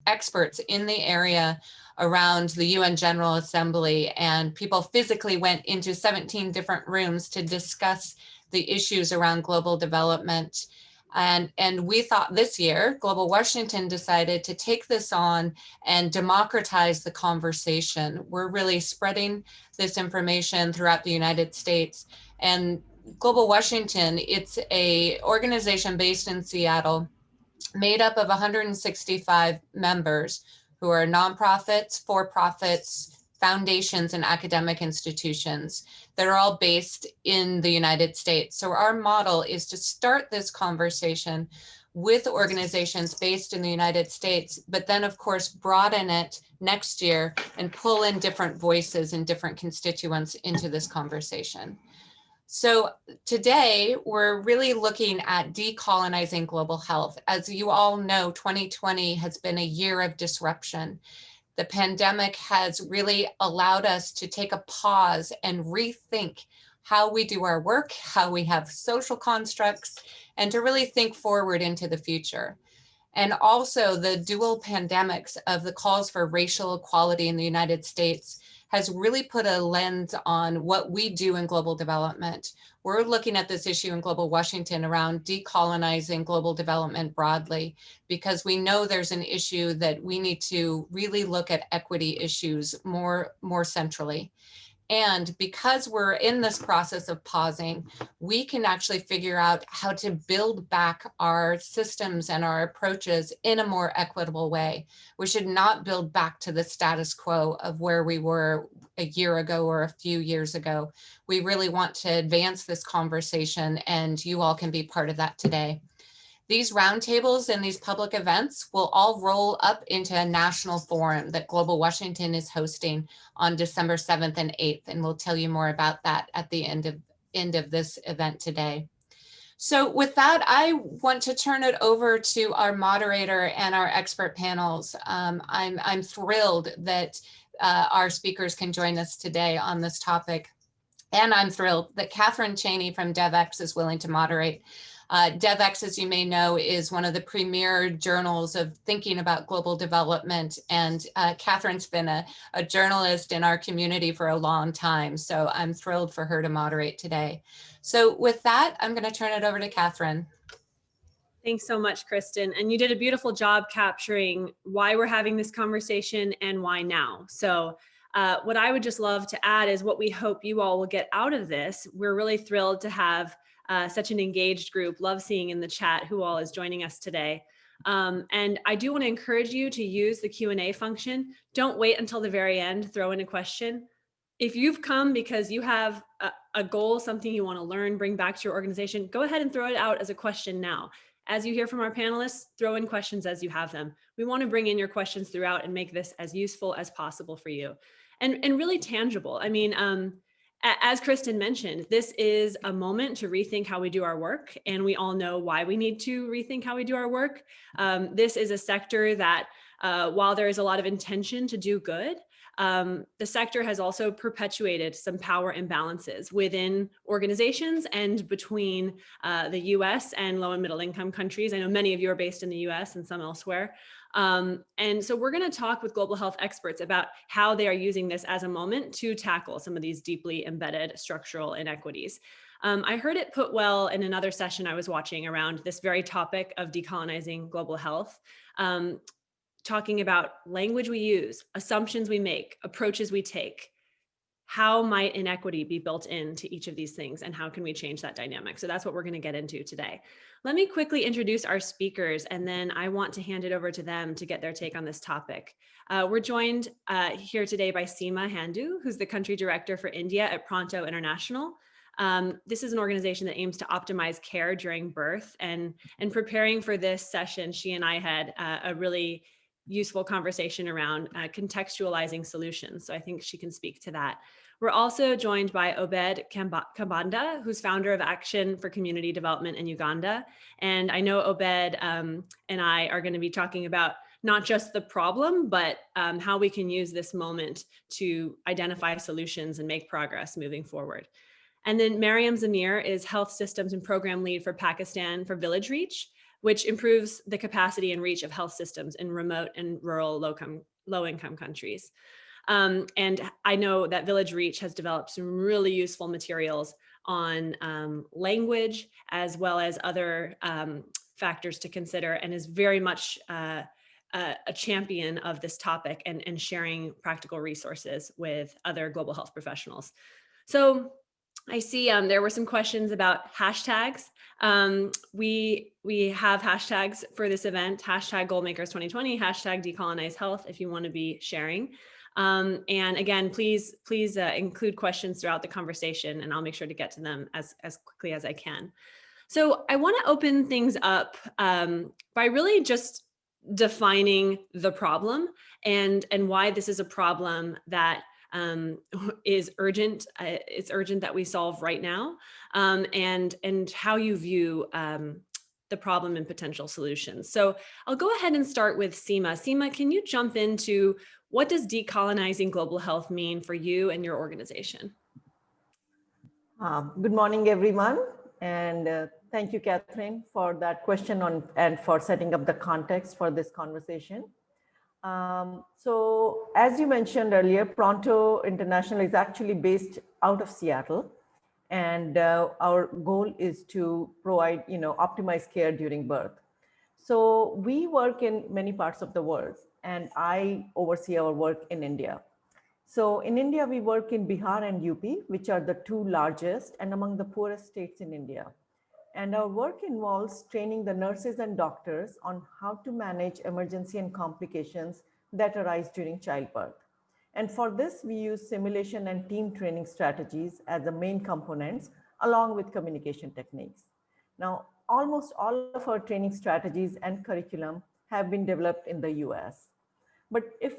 experts in the area around the UN General Assembly, and people physically went into 17 different rooms to discuss the issues around global development. And we thought this year, Global Washington decided to take this on and democratize the conversation. We're really spreading this information throughout the United States. And Global Washington, it's a organization based in Seattle, made up of 165 members who are nonprofits, for-profits, foundations, and academic institutions that are all based in the United States. So our model is to start this conversation with organizations based in the United States, but then of course broaden it next year and pull in different voices and different constituents into this conversation. So today we're really looking at decolonizing global health. As you all know, 2020 has been a year of disruption. The pandemic has really allowed us to take a pause and rethink how we do our work, how we have social constructs, and to really think forward into the future. And also the dual pandemics of the calls for racial equality in the United States has really put a lens on what we do in global development. We're looking at this issue in Global Washington around decolonizing global development broadly, because we know there's an issue that we need to really look at equity issues more centrally. And because we're in this process of pausing, we can actually figure out how to build back our systems and our approaches in a more equitable way. We should not build back to the status quo of where we were a year ago or a few years ago. We really want to advance this conversation, and you all can be part of that today. These roundtables and these public events will all roll up into a national forum that Global Washington is hosting on December 7th and 8th, and we'll tell you more about that at the end of this event today. So with that, I want to turn it over to our moderator and our expert panels. I'm thrilled that our speakers can join us today on this topic. And I'm thrilled that Catherine Cheney from DevX is willing to moderate. DevX, as you may know, is one of the premier journals of thinking about global development. And Catherine's been a journalist in our community for a long time. So I'm thrilled for her to moderate today. So with that, I'm going to turn it over to Catherine. Thanks so much, Kristen. And you did a beautiful job capturing why we're having this conversation and why now. So what I would just love to add is what we hope you all will get out of this. We're really thrilled to have such an engaged group. Love seeing in the chat who all is joining us today. And I do want to encourage you to use the Q&A function. Don't wait until the very end, throw in a question. If you've come because you have a goal, something you want to learn, bring back to your organization, go ahead and throw it out as a question now. As you hear from our panelists, throw in questions as you have them. We want to bring in your questions throughout and make this as useful as possible for you. And really tangible. I mean, as Kristen mentioned, this is a moment to rethink how we do our work, and we all know why we need to rethink how we do our work. This is a sector that, while there is a lot of intention to do good, the sector has also perpetuated some power imbalances within organizations and between the US and low and middle income countries. I know many of you are based in the US and some elsewhere. And so we're going to talk with global health experts about how they are using this as a moment to tackle some of these deeply embedded structural inequities. I heard it put well in another session I was watching around this very topic of decolonizing global health, talking about language we use, assumptions we make, approaches we take. How might inequity be built into each of these things, and how can we change that dynamic? So that's what we're going to get into today. Let me quickly introduce our speakers, and then I want to hand it over to them to get their take on this topic. We're joined here today by Seema Handu, who's the country director for India at PRONTO International. This is an organization that aims to optimize care during birth, and preparing for this session, she and I had a really useful conversation around contextualizing solutions. So I think she can speak to that. We're also joined by Obed Kambanda, who's founder of Action for Community Development in Uganda. And I know Obed and I are going to be talking about not just the problem, but how we can use this moment to identify solutions and make progress moving forward. And then Mariam Zamir is Health Systems and Program Lead for Pakistan for VillageReach. which improves the capacity and reach of health systems in remote and rural low-income countries. And I know that VillageReach has developed some really useful materials on language as well as other factors to consider, and is very much a champion of this topic and sharing practical resources with other global health professionals. So I see there were some questions about hashtags. We have hashtags for this event, hashtag Goalmakers 2020, hashtag Decolonize Health, if you want to be sharing. And again, please include questions throughout the conversation, and I'll make sure to get to them as quickly as I can. So I want to open things up by really just defining the problem and why this is a problem that is urgent. It's urgent that we solve right now, and how you view the problem and potential solutions. So I'll go ahead and start with Seema. Seema, can you jump into what does decolonizing global health mean for you and your organization? Good morning, everyone. And thank you, Catherine, for that question and for setting up the context for this conversation. So as you mentioned earlier, PRONTO International is actually based out of Seattle. And our goal is to provide, optimized care during birth. So we work in many parts of the world, and I oversee our work in India. So in India, we work in Bihar and UP, which are the two largest and among the poorest states in India. And our work involves training the nurses and doctors on how to manage emergency and complications that arise during childbirth. And for this, we use simulation and team training strategies as the main components, along with communication techniques. Now, almost all of our training strategies and curriculum have been developed in the US. But if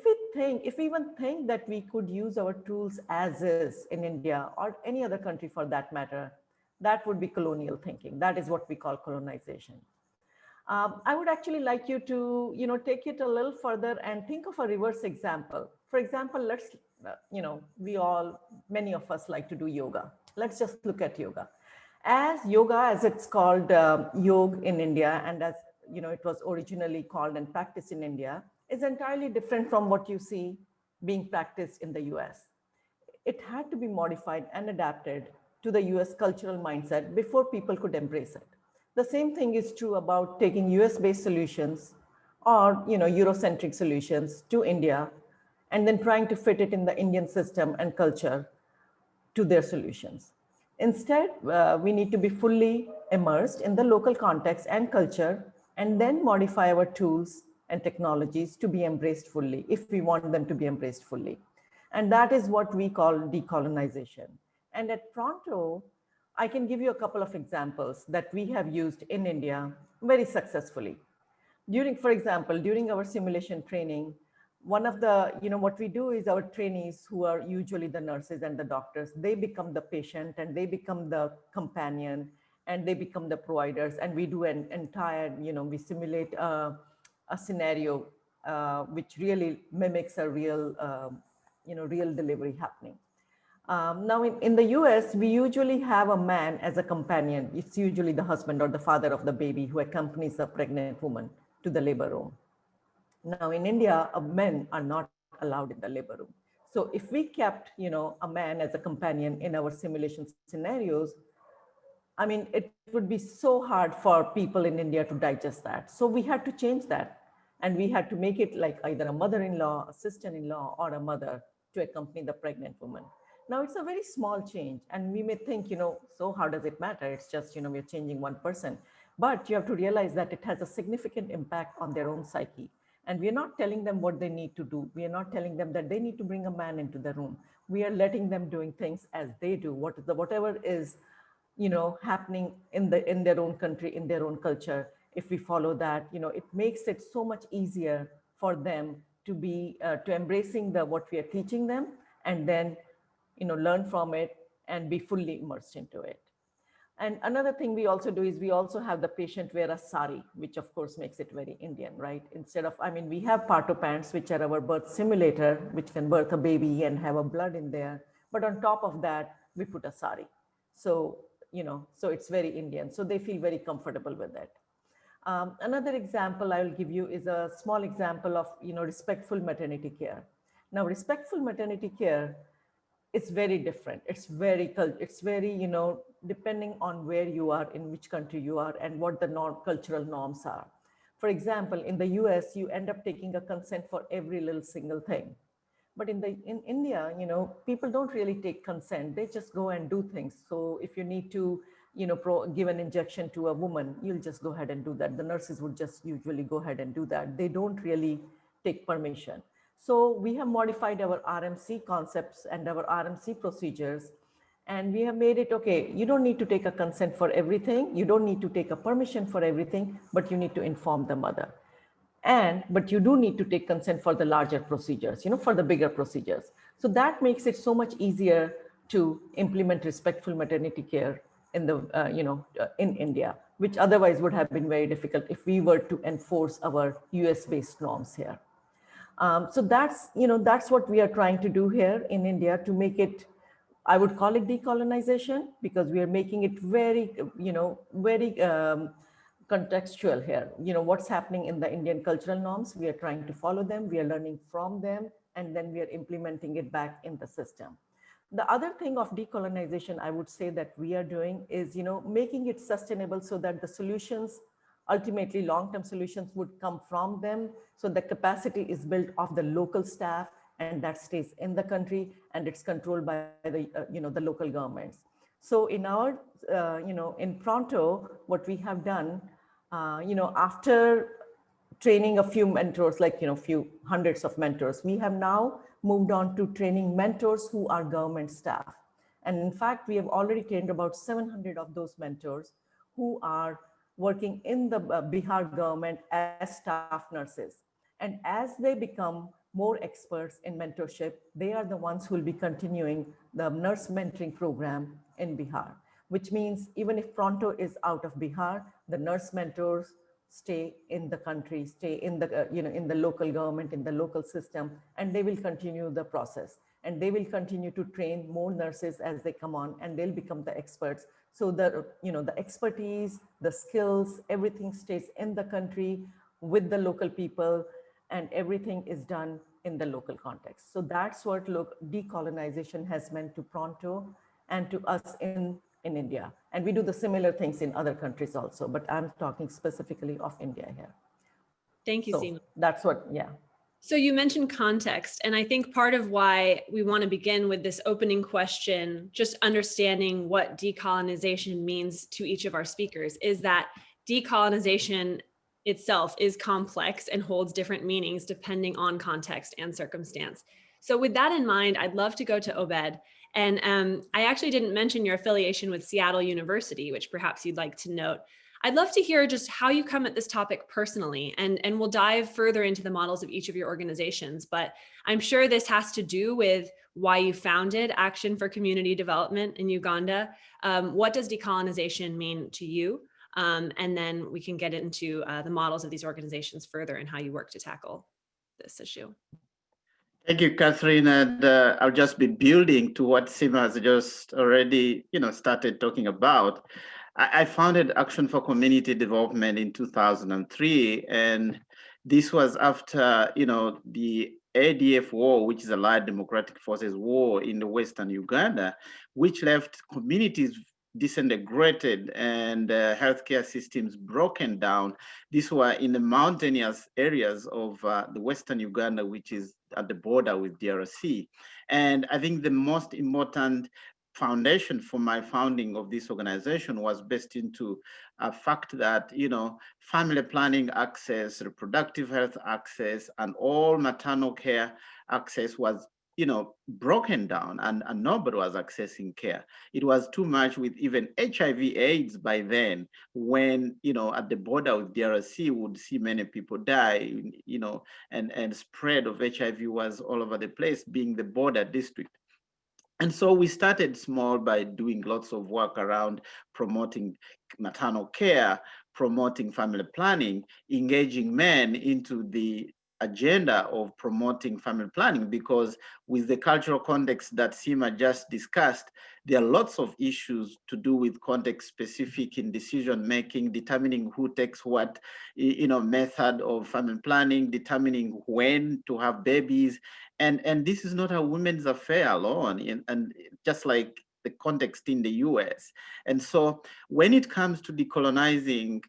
we even think that we could use our tools as is in India or any other country for that matter, that would be colonial thinking. That is what we call colonization. I would actually like you to, take it a little further and think of a reverse example. For example, let's, many of us like to do yoga. Let's just look at yoga. As yoga, as it's called yoga in India, and as it was originally called and practiced in India, is entirely different from what you see being practiced in the US. It had to be modified and adapted to the US cultural mindset before people could embrace it. The same thing is true about taking US-based solutions or Eurocentric solutions to India and then trying to fit it in the Indian system and culture to their solutions. Instead, we need to be fully immersed in the local context and culture and then modify our tools and technologies to be embraced fully if we want them to be embraced fully. And that is what we call decolonization. And at Pronto, I can give you a couple of examples that we have used in India very successfully. For example, during our simulation training, one of the, what we do is our trainees, who are usually the nurses and the doctors, they become the patient and they become the companion and they become the providers. And we do an entire, we simulate a scenario which really mimics a real, real delivery happening. Now in the US, we usually have a man as a companion. It's usually the husband or the father of the baby who accompanies the pregnant woman to the labor room. Now in India, men are not allowed in the labor room. So if we kept, a man as a companion in our simulation scenarios, I mean, it would be so hard for people in India to digest that. So we had to change that. And we had to make it like either a mother-in-law, a sister-in-law, or a mother to accompany the pregnant woman. Now it's a very small change. And we may think, so how does it matter? It's just, we're changing one person. But you have to realize that it has a significant impact on their own psyche. And we're not telling them what they need to do. We are not telling them that they need to bring a man into the room. We are letting them doing things as they do, whatever is, happening in their own country, in their own culture. If we follow that, it makes it so much easier for them to be to embracing what we are teaching them, and then learn from it and be fully immersed into it. And another thing we also do is we also have the patient wear a sari, which of course makes it very Indian, right? Instead of, we have parto pants, which are our birth simulator, which can birth a baby and have a blood in there. But on top of that, we put a sari. So, so it's very Indian. So they feel very comfortable with it. Another example I will give you is a small example of, respectful maternity care. Now, respectful maternity care, it's very different. It's very, depending on where you are, in which country you are, and what the cultural norms are. For example, in the US, you end up taking a consent for every little single thing. But in India, people don't really take consent. They just go and do things. So if you need to, give an injection to a woman, you'll just go ahead and do that. The nurses would just usually go ahead and do that. They don't really take permission. So we have modified our RMC concepts and our RMC procedures. And we have made it, okay, you don't need to take a consent for everything. You don't need to take a permission for everything, but you need to inform the mother. But you do need to take consent for the larger procedures, for the bigger procedures. So that makes it so much easier to implement respectful maternity care in in India, which otherwise would have been very difficult if we were to enforce our US-based norms here. So that's what we are trying to do here in India to make it, I would call it decolonization, because we are making it very, very contextual here. What's happening in the Indian cultural norms, we are trying to follow them, we are learning from them, and then we are implementing it back in the system. The other thing of decolonization, I would say that we are doing is, making it sustainable so that the solutions, ultimately long-term solutions, would come from them. So the capacity is built of the local staff, and that stays in the country, and it's controlled by the, the local governments. So in our, in Pronto, what we have done, after training a few mentors, like, few hundreds of mentors, we have now moved on to training mentors who are government staff. And in fact, we have already trained about 700 of those mentors who are working in the Bihar government as staff nurses. And as they become more experts in mentorship, they are the ones who will be continuing the nurse mentoring program in Bihar, which means even if Pronto is out of Bihar, the nurse mentors stay in the country, stay in the, in the local government, in the local system, and they will continue the process. And they will continue to train more nurses as they come on, and they'll become the experts. So the, the expertise, the skills, everything stays in the country with the local people, and everything is done in the local context. So that's what decolonization has meant to Pronto and to us in India. And we do the similar things in other countries also, but I'm talking specifically of India here. Thank you, So Seema. that's what, yeah. So you mentioned context, and I think part of why we want to begin with this opening question, just understanding what decolonization means to each of our speakers, is that decolonization itself is complex and holds different meanings depending on context and circumstance. So with that in mind, I'd love to go to Obed. And I actually didn't mention your affiliation with Seattle University, which perhaps you'd like to note. I'd love to hear just how you come at this topic personally, and we'll dive further into the models of each of your organizations, but I'm sure this has to do with why you founded Action for Community Development in Uganda. What does decolonization mean to you? And then we can get into the models of these organizations further and how you work to tackle this issue. Thank you, Catherine. And I'll just be building to what Seema has just already, started talking about. I founded Action for Community Development in 2003, and this was after, the ADF war, which is Allied Democratic Forces war in the Western Uganda, which left communities disintegrated and healthcare systems broken down. These were in the mountainous areas of the Western Uganda, which is at the border with DRC. And I think the most important foundation for my founding of this organization was based into a fact that, family planning access, reproductive health access, and all maternal care access was broken down, and nobody was accessing care. It was too much with even HIV/AIDS by then, when, at the border with DRC, would see many people die, and spread of HIV was all over the place, being the border district. And so we started small by doing lots of work around promoting maternal care, promoting family planning, engaging men into the agenda of promoting family planning, because with the cultural context that Sima just discussed, there are lots of issues to do with context specific in decision making, determining who takes what, method of family planning, determining when to have babies, and this is not a women's affair alone, and just like the context in the US. And so when it comes to decolonizing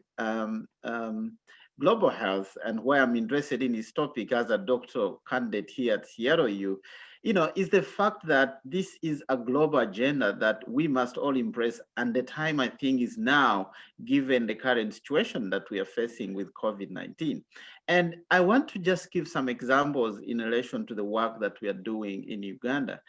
global health, and where I'm interested in this topic as a doctoral candidate here at Seattle U, is the fact that this is a global agenda that we must all embrace. And the time, I think, is now, given the current situation that we are facing with COVID-19. And I want to just give some examples in relation to the work that we are doing in Uganda.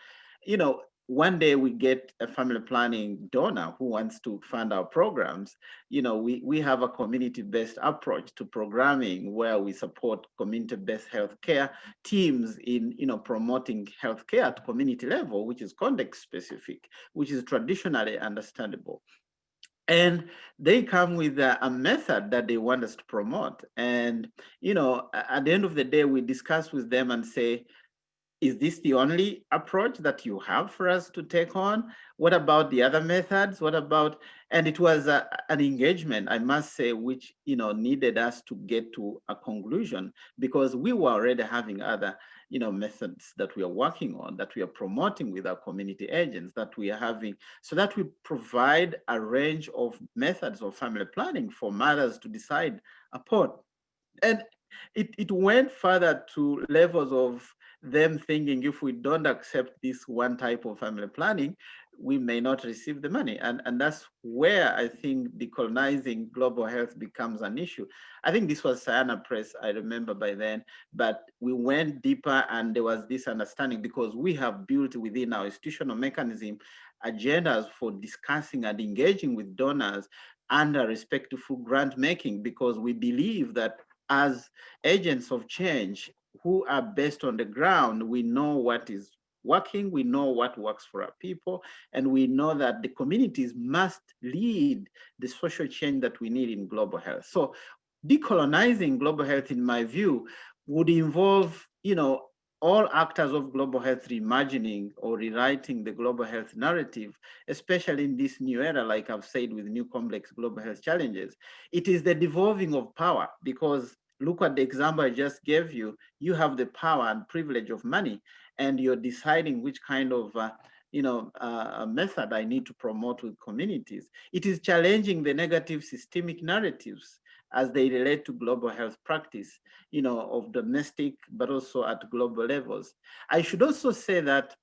One day we get a family planning donor who wants to fund our programs. We have a community-based approach to programming where we support community-based healthcare teams in promoting healthcare at community level, which is context specific, which is traditionally understandable. And they come with a method that they want us to promote. And at the end of the day, we discuss with them and say, is this the only approach that you have for us to take on? What about the other methods? What about, and it was an engagement, I must say, which needed us to get to a conclusion, because we were already having other methods that we are working on, that we are promoting with our community agents, that we are having, so that we provide a range of methods of family planning for mothers to decide upon. And it went further to levels of them thinking, if we don't accept this one type of family planning, we may not receive the money. And that's where I think decolonizing global health becomes an issue. I think this was Sayana Press, I remember by then, but we went deeper and there was this understanding, because we have built within our institutional mechanism agendas for discussing and engaging with donors under respectful grant making, because we believe that as agents of change who are based on the ground, we know what is working, we know what works for our people, and we know that the communities must lead the social change that we need in global health. So decolonizing global health, in my view, would involve, all actors of global health reimagining or rewriting the global health narrative, especially in this new era, like I've said, with new complex global health challenges. It is the devolving of power, because look at the example I just gave you. You have the power and privilege of money, and you're deciding which kind of method I need to promote with communities. It is challenging the negative systemic narratives as they relate to global health practice, of domestic, but also at global levels. I should also say that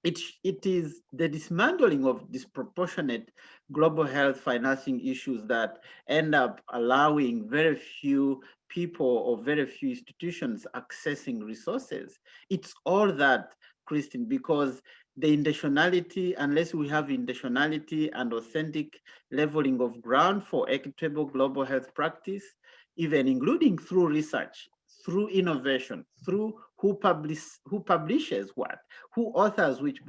it is the dismantling of disproportionate global health financing issues that end up allowing very few people or very few institutions accessing resources. It's all that, Christine, because the intentionality, unless we have intentionality and authentic leveling of ground for equitable global health practice, even including through research, through innovation, through who publishes what, who authors which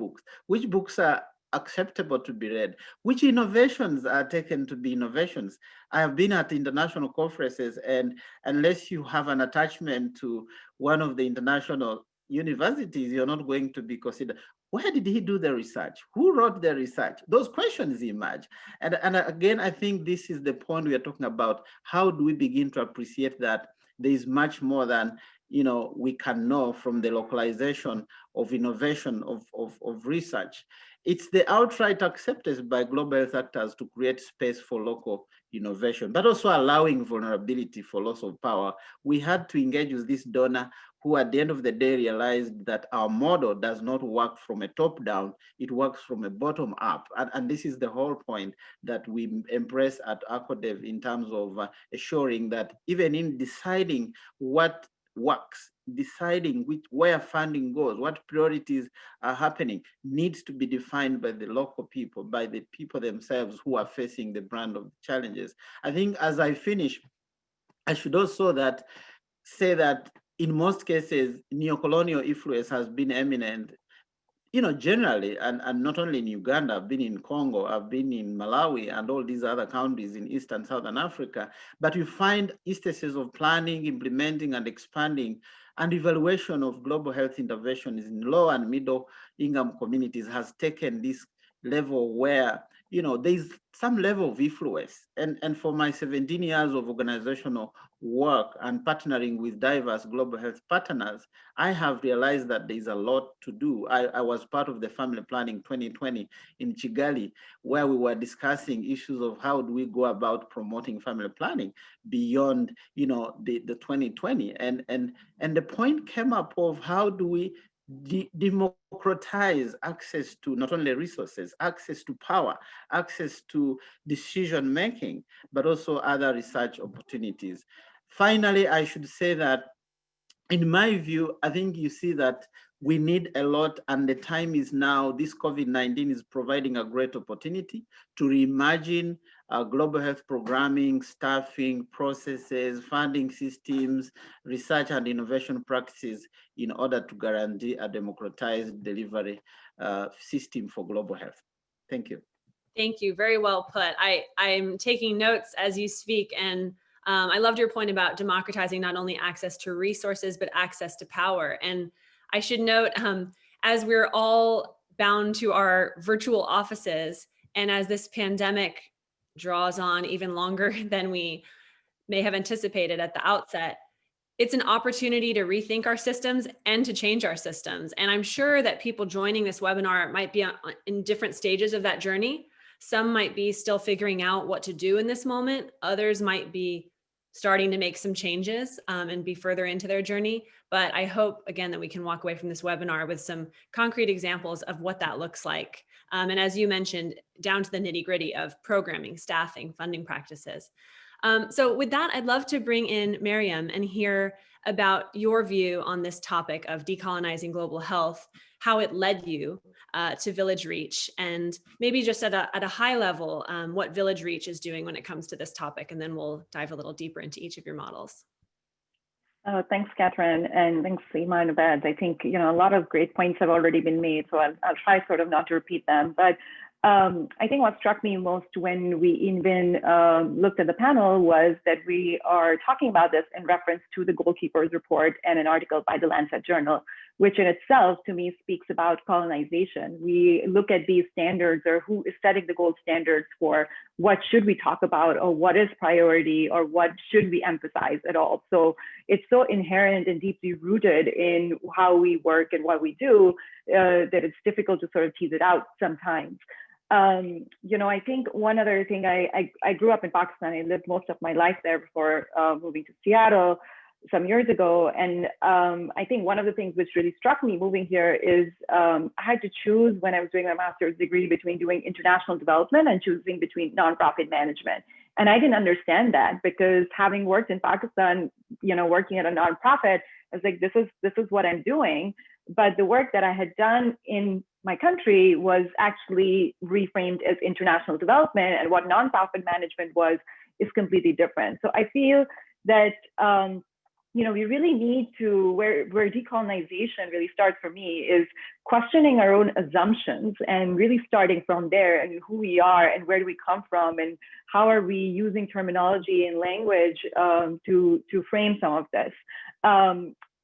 books are acceptable to be read, which innovations are taken to be innovations. I have been at international conferences, and unless you have an attachment to one of the international universities, you're not going to be considered. Where did he do the research? Who wrote the research? Those questions emerge. And again, I think this is the point we are talking about. How do we begin to appreciate that there is much more than we can know from the localization of innovation, of research. It's the outright acceptance by global health actors to create space for local innovation, but also allowing vulnerability for loss of power. We had to engage with this donor who at the end of the day realized that our model does not work from a top down, it works from a bottom up. And this is the whole point that we embrace at ACODEV in terms of assuring that even in deciding what works, deciding where funding goes, what priorities are happening, needs to be defined by the local people, by the people themselves who are facing the brunt of the challenges. I think as I finish, I should also say that in most cases, neocolonial influence has been eminent generally, and not only in Uganda, I've been in Congo, I've been in Malawi and all these other countries in East and Southern Africa, but you find instances of planning, implementing and expanding and evaluation of global health interventions in low and middle income communities has taken this level where, there's some level of influence. And for my 17 years of organizational work and partnering with diverse global health partners, I have realized that there's a lot to do. I was part of the Family Planning 2020 in Kigali, where we were discussing issues of how do we go about promoting family planning beyond, the 2020. And the point came up of how do we democratize access to not only resources, access to power, access to decision making, but also other research opportunities. Finally, I should say that in my view, I think you see that we need a lot, and the time is now. This COVID-19 is providing a great opportunity to reimagine global health programming, staffing, processes, funding systems, research and innovation practices in order to guarantee a democratized delivery system for global health. Thank you. Thank you. Very well put. I'm taking notes as you speak, and I loved your point about democratizing not only access to resources, but access to power. And I should note, as we're all bound to our virtual offices, and as this pandemic draws on even longer than we may have anticipated at the outset, it's an opportunity to rethink our systems and to change our systems. And I'm sure that people joining this webinar might be in different stages of that journey. Some might be still figuring out what to do in this moment. Others might be starting to make some changes and be further into their journey. But I hope, again, that we can walk away from this webinar with some concrete examples of what that looks like. And as you mentioned, down to the nitty-gritty of programming, staffing, funding practices. So with that, I'd love to bring in Miriam and hear about your view on this topic of decolonizing global health, how it led you to VillageReach, and maybe just at a high level, what VillageReach is doing when it comes to this topic, and then we'll dive a little deeper into each of your models. Thanks, Catherine, and thanks, Seema and Abed. I think a lot of great points have already been made, so I'll try sort of not to repeat them. But I think what struck me most when we even looked at the panel was that we are talking about this in reference to the Goalkeepers report and an article by the Lancet Journal, which in itself, to me, speaks about colonization. We look at these standards, or who is setting the gold standards for what should we talk about, or what is priority, or what should we emphasize at all. So it's so inherent and deeply rooted in how we work and what we do that it's difficult to sort of tease it out sometimes. I think one other thing, I grew up in Pakistan. I lived most of my life there before moving to Seattle some years ago. And I think one of the things which really struck me moving here is I had to choose when I was doing my master's degree between doing international development and choosing between nonprofit management. And I didn't understand that, because having worked in Pakistan, working at a nonprofit, I was like, this is what I'm doing. But the work that I had done in my country was actually reframed as international development, and what nonprofit management is completely different. So I feel that we really need to, where decolonization really starts for me, is questioning our own assumptions and really starting from there, and who we are and where do we come from, and how are we using terminology and language to frame some of this.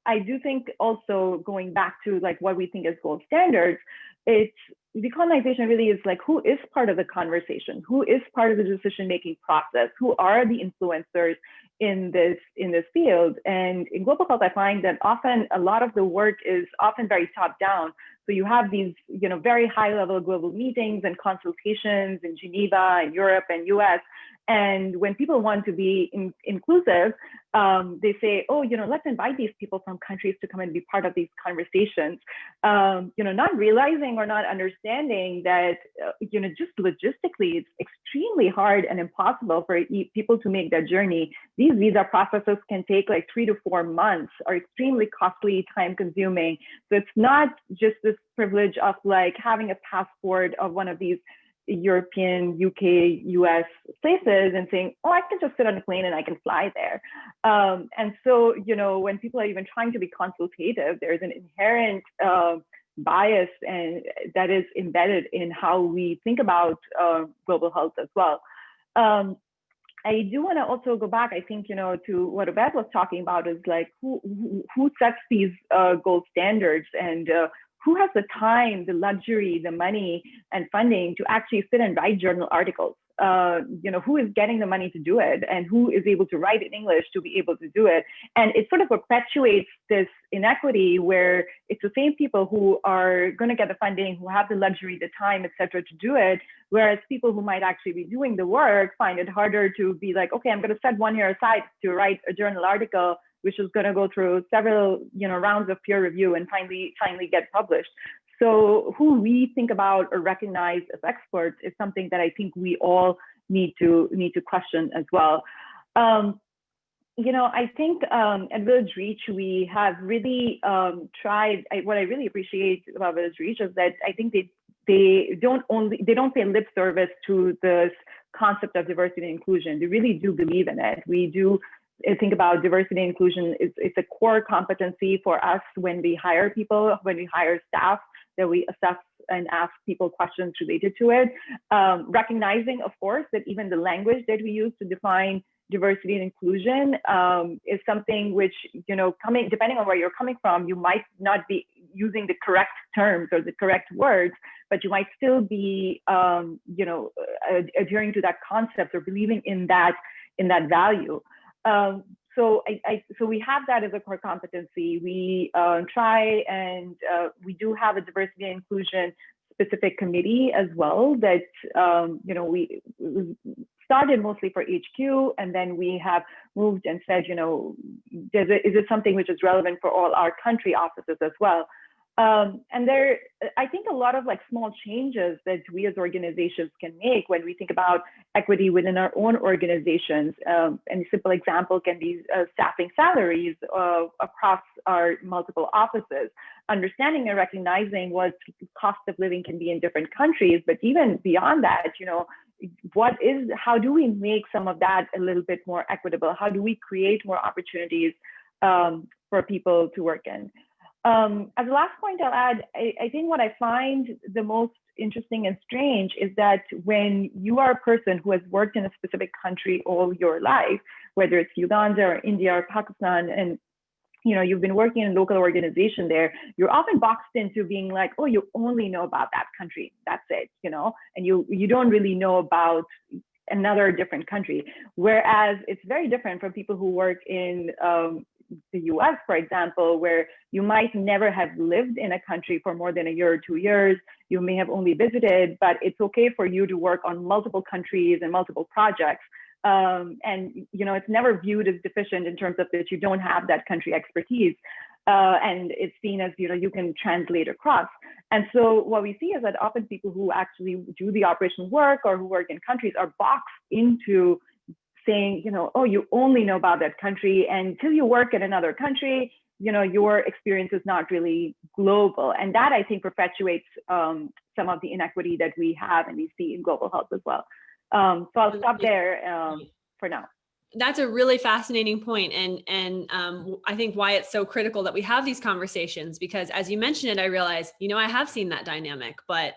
I do think also, going back to like what we think is gold standards, decolonization really is like, who is part of the conversation? Who is part of the decision-making process? Who are the influencers in this field? And in global health, I find that often a lot of the work is often very top-down. So you have these, very high-level global meetings and consultations in Geneva and Europe and US. And when people want to be inclusive, they say, oh, let's invite these people from countries to come and be part of these conversations, not realizing or not understanding that, just logistically, it's extremely hard and impossible for people to make that journey. These visa processes can take like 3 to 4 months, are extremely costly, time consuming. So it's not just this privilege of like having a passport of one of these European, UK, US places and saying, oh, I can just sit on a plane and I can fly there. And so, when people are even trying to be consultative, there's an inherent bias and that is embedded in how we think about global health as well. I do want to also go back, I think, to what Obed was talking about is like who sets these gold standards and who has the time, the luxury, the money and funding to actually sit and write journal articles? Who is getting the money to do it and who is able to write in English to be able to do it? And it sort of perpetuates this inequity where it's the same people who are going to get the funding, who have the luxury, the time, et cetera, to do it. Whereas people who might actually be doing the work find it harder to be like, okay, I'm going to set 1 year aside to write a journal article, which is going to go through several, rounds of peer review and finally get published. So who we think about or recognize as experts is something that I think we all need to question as well. I think at VillageReach, we have really tried, what I really appreciate about VillageReach is that I think they don't pay lip service to this concept of diversity and inclusion. They really do believe in it. We do think about diversity and inclusion. It's a core competency for us when we hire people, when we hire staff, that we assess and ask people questions related to it. Recognizing, of course, that even the language that we use to define diversity and inclusion is something which, depending on where you're coming from, you might not be using the correct terms or the correct words, but you might still be, adhering to that concept or believing in that value. So we have that as a core competency. We try and we do have a diversity and inclusion specific committee as well that, we started mostly for HQ, and then we have moved and said, is it something which is relevant for all our country offices as well? And there, I think a lot of like small changes that we as organizations can make when we think about equity within our own organizations. And a simple example can be staffing salaries across our multiple offices, understanding and recognizing what cost of living can be in different countries, but even beyond that, how do we make some of that a little bit more equitable? How do we create more opportunities for people to work in? As a last point I'll add, I think what I find the most interesting and strange is that when you are a person who has worked in a specific country all your life, whether it's Uganda or India or Pakistan, and you've been working in a local organization there, you're often boxed into being like, oh, you only know about that country. That's it, and you don't really know about another different country. Whereas it's very different from people who work in the US, for example, where you might never have lived in a country for more than a year or 2 years. You may have only visited, but it's okay for you to work on multiple countries and multiple projects. And it's never viewed as deficient in terms of that you don't have that country expertise. And it's seen as, you can translate across. And so what we see is that often people who actually do the operational work or who work in countries are boxed into saying, oh, you only know about that country, and until you work in another country, your experience is not really global. And that, I think, perpetuates some of the inequity that we have and we see in global health as well. So I'll stop there for now. That's a really fascinating point, and I think why it's so critical that we have these conversations, because as you mentioned it, I realized, I have seen that dynamic, but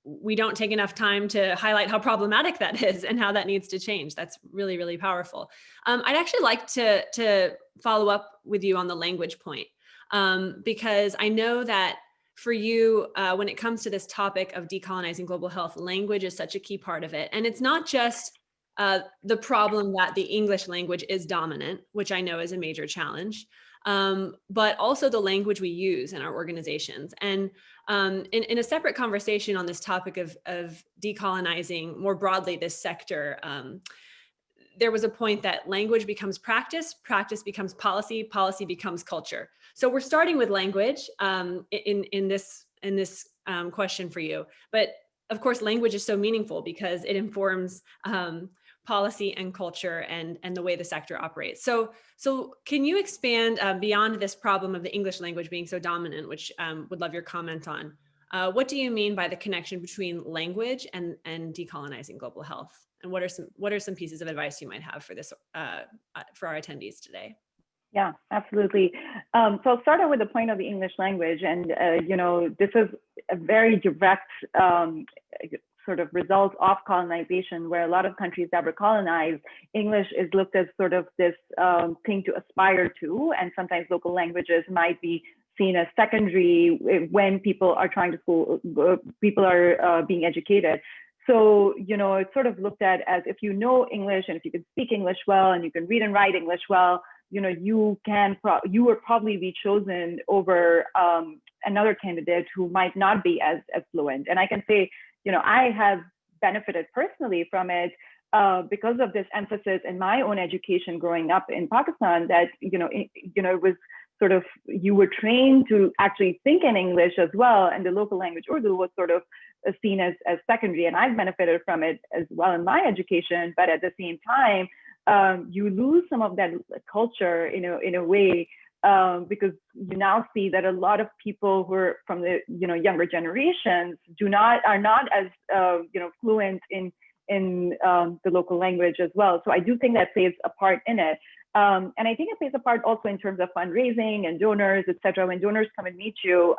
we don't take enough time to highlight how problematic that is and how that needs to change. That's really, really powerful. I'd actually like to follow up with you on the language point, because I know that for you, when it comes to this topic of decolonizing global health, language is such a key part of it. And it's not just the problem that the English language is dominant, which I know is a major challenge, but also the language we use in our organizations. And in a separate conversation on this topic of decolonizing more broadly this sector, there was a point that language becomes practice, practice becomes policy, policy becomes culture. So we're starting with language in this question for you. But of course, language is so meaningful because it informs policy and culture and the way the sector operates. So can you expand beyond this problem of the English language being so dominant, which would love your comment on? What do you mean by the connection between language and decolonizing global health? And what are some pieces of advice you might have for this for our attendees today? Yeah, absolutely. So I'll start out with the point of the English language. And, this is a very direct sort of result of colonization, where a lot of countries that were colonized, English is looked as sort of this thing to aspire to. And sometimes local languages might be seen as secondary when people are trying to people are being educated. So, it's sort of looked at as if you know English and if you can speak English well and you can read and write English well, you would probably be chosen over another candidate who might not be as fluent. And I can say, I have benefited personally from it because of this emphasis in my own education growing up in Pakistan, that, it was sort of, you were trained to actually think in English as well. And the local language Urdu was sort of seen as secondary. And I've benefited from it as well in my education. But at the same time, you lose some of that culture in a way, because you now see that a lot of people who are from the younger generations are not as fluent in the local language as well. So I do think that plays a part in it. And I think it plays a part also in terms of fundraising and donors, et cetera. When donors come and meet you,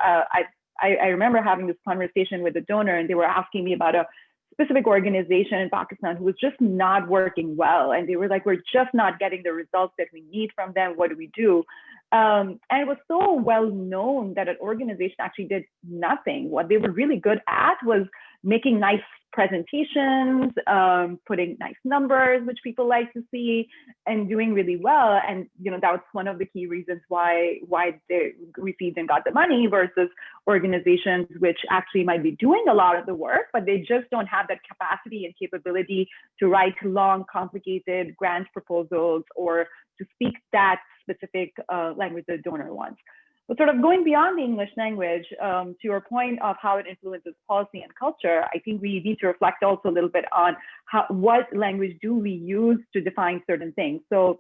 I remember having this conversation with a donor, and they were asking me about a specific organization in Pakistan who was just not working well. And they were like, we're just not getting the results that we need from them. What do we do? And it was so well known that an organization actually did nothing. What they were really good at was making nice presentations, putting nice numbers, which people like to see, and doing really well. And that was one of the key reasons why they received and got the money, versus organizations which actually might be doing a lot of the work, but they just don't have that capacity and capability to write long, complicated grant proposals or to speak that specific language the donor wants. But sort of going beyond the English language, to your point of how it influences policy and culture, I think we need to reflect also a little bit on what language do we use to define certain things. So,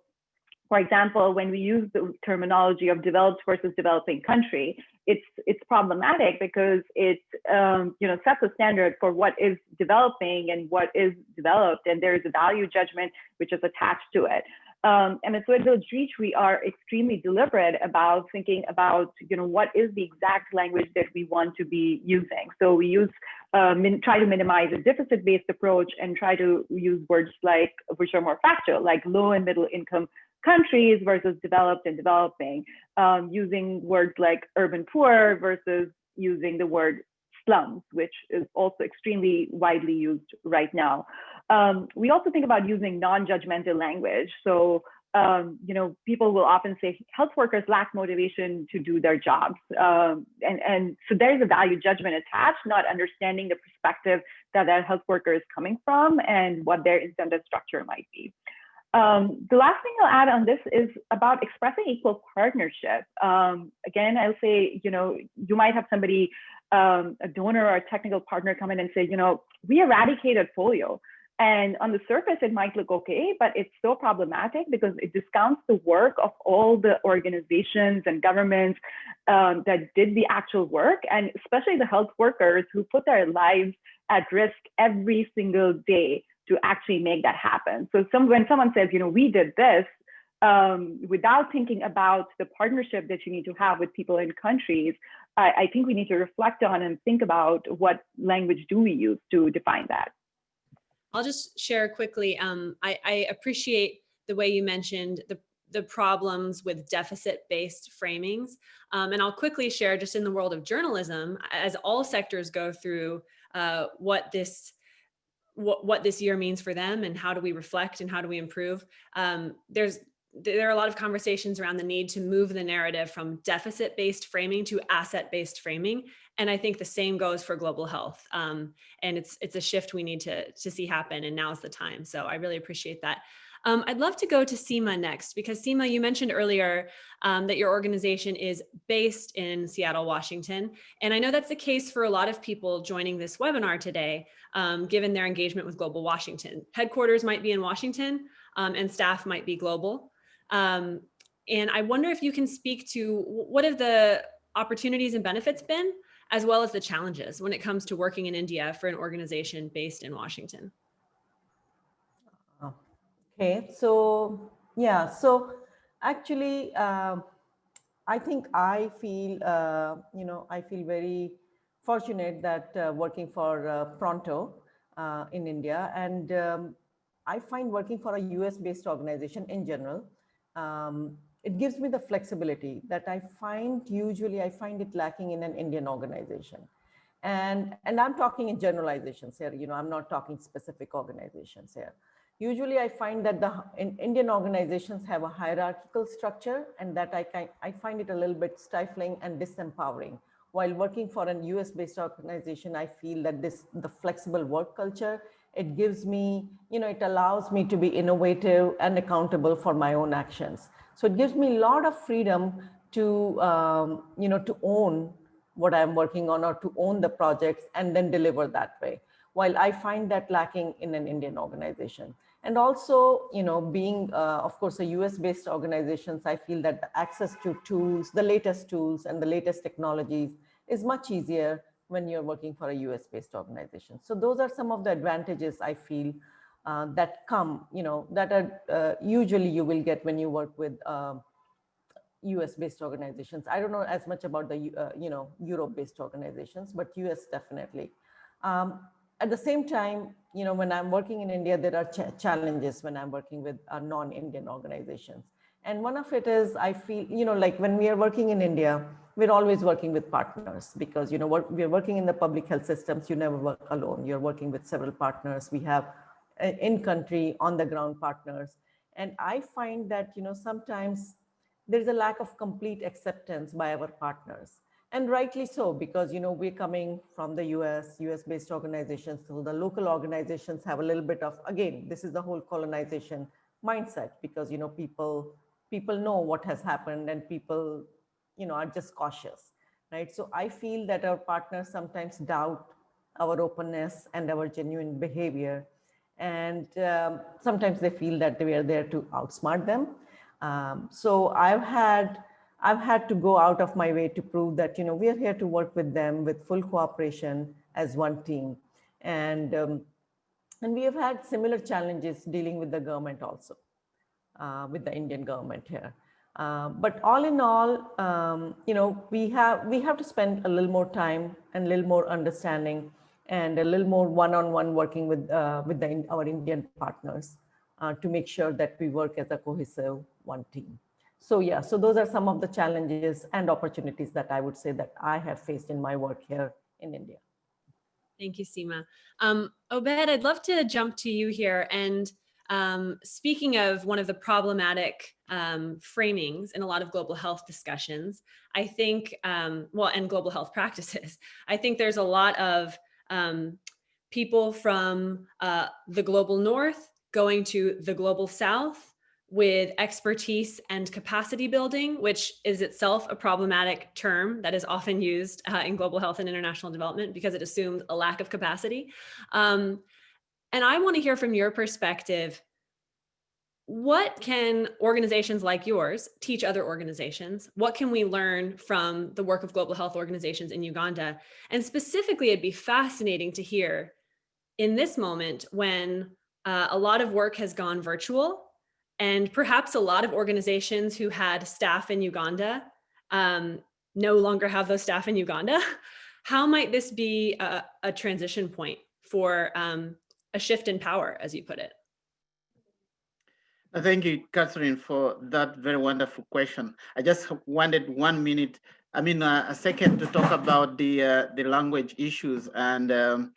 for example, when we use the terminology of developed versus developing country, it's problematic because it sets a standard for what is developing and what is developed, and there is a value judgment which is attached to it. And so at VillageReach, we are extremely deliberate about thinking about, what is the exact language that we want to be using. So we use, try to minimize a deficit-based approach and try to use words which are more factual, like low and middle income countries versus developed and developing, using words like urban poor versus using the word slums, which is also extremely widely used right now. We also think about using non-judgmental language. So, people will often say health workers lack motivation to do their jobs. And so there's a value judgment attached, not understanding the perspective that health worker is coming from and what their incentive structure might be. The last thing I'll add on this is about expressing equal partnership. Again, I'll say, you might have somebody, a donor or a technical partner come in and say, we eradicated polio. And on the surface, it might look okay, but it's so problematic because it discounts the work of all the organizations and governments that did the actual work, and especially the health workers who put their lives at risk every single day to actually make that happen. So when someone says, we did this, without thinking about the partnership that you need to have with people in countries, I think we need to reflect on and think about what language do we use to define that. I'll just share quickly. I appreciate the way you mentioned the problems with deficit-based framings. And I'll quickly share, just in the world of journalism, as all sectors go through what this year means for them and how do we reflect and how do we improve. There are a lot of conversations around the need to move the narrative from deficit-based framing to asset-based framing. And I think the same goes for global health. And it's a shift we need to see happen, and now's the time. So I really appreciate that. I'd love to go to Seema next, because Seema, you mentioned earlier that your organization is based in Seattle, Washington. And I know that's the case for a lot of people joining this webinar today, given their engagement with Global Washington. Headquarters might be in Washington, and staff might be global. And I wonder if you can speak to what have the opportunities and benefits been, as well as the challenges when it comes to working in India for an organization based in Washington. Okay, so yeah, so Actually, I think I feel, I feel very fortunate that working for Pronto in India, and I find working for a US-based organization in general, it gives me the flexibility that I find it lacking in an Indian organization. And I'm talking in generalizations here, I'm not talking specific organizations here. Usually I find that Indian organizations have a hierarchical structure, and that I find it a little bit stifling and disempowering. While working for an US-based organization, I feel that the flexible work culture, it gives me, it allows me to be innovative and accountable for my own actions. So it gives me a lot of freedom to, to own what I'm working on, or to own the projects and then deliver that way. While I find that lacking in an Indian organization. And also, being, of course, a US-based organizations, I feel that the access to tools, the latest tools and the latest technologies is much easier when you're working for a US-based organization. So those are some of the advantages I feel that come, that are usually you will get when you work with US-based organizations. I don't know as much about the Europe-based organizations, but US definitely. At the same time, when I'm working in India, there are challenges when I'm working with non-Indian organizations. And one of it is, I feel, like when we are working in India, we're always working with partners, because we're working in the public health systems. You never work alone. You're working with several partners. We have in-country, on-the-ground partners. And I find that, sometimes there's a lack of complete acceptance by our partners. And rightly so, because we're coming from the US-based organizations, so the local organizations have a little bit of, again, this is the whole colonization mindset, because people know what has happened, and people are just cautious, right? So I feel that our partners sometimes doubt our openness and our genuine behavior, and sometimes they feel that we are there to outsmart them. So I've had to go out of my way to prove that we are here to work with them with full cooperation as one team, and we have had similar challenges dealing with the government also, with the Indian government here. But all in all, we have to spend a little more time and a little more understanding and a little more one-on-one working with our Indian partners to make sure that we work as a cohesive one team. So yeah, so those are some of the challenges and opportunities that I would say that I have faced in my work here in India. Thank you, Seema. Obed, I'd love to jump to you here. And speaking of one of the problematic framings in a lot of global health discussions, I think, and global health practices, I think there's a lot of people from the global north going to the global south with expertise and capacity building, which is itself a problematic term that is often used in global health and international development because it assumes a lack of capacity. And I want to hear from your perspective, what can organizations like yours teach other organizations? What can we learn from the work of global health organizations in Uganda? And specifically, it'd be fascinating to hear in this moment when a lot of work has gone virtual, and perhaps a lot of organizations who had staff in Uganda no longer have those staff in Uganda. How might this be a transition point for a shift in power, as you put it? Thank you, Catherine, for that very wonderful question. I just wanted 1 minute, a second to talk about the language issues. And,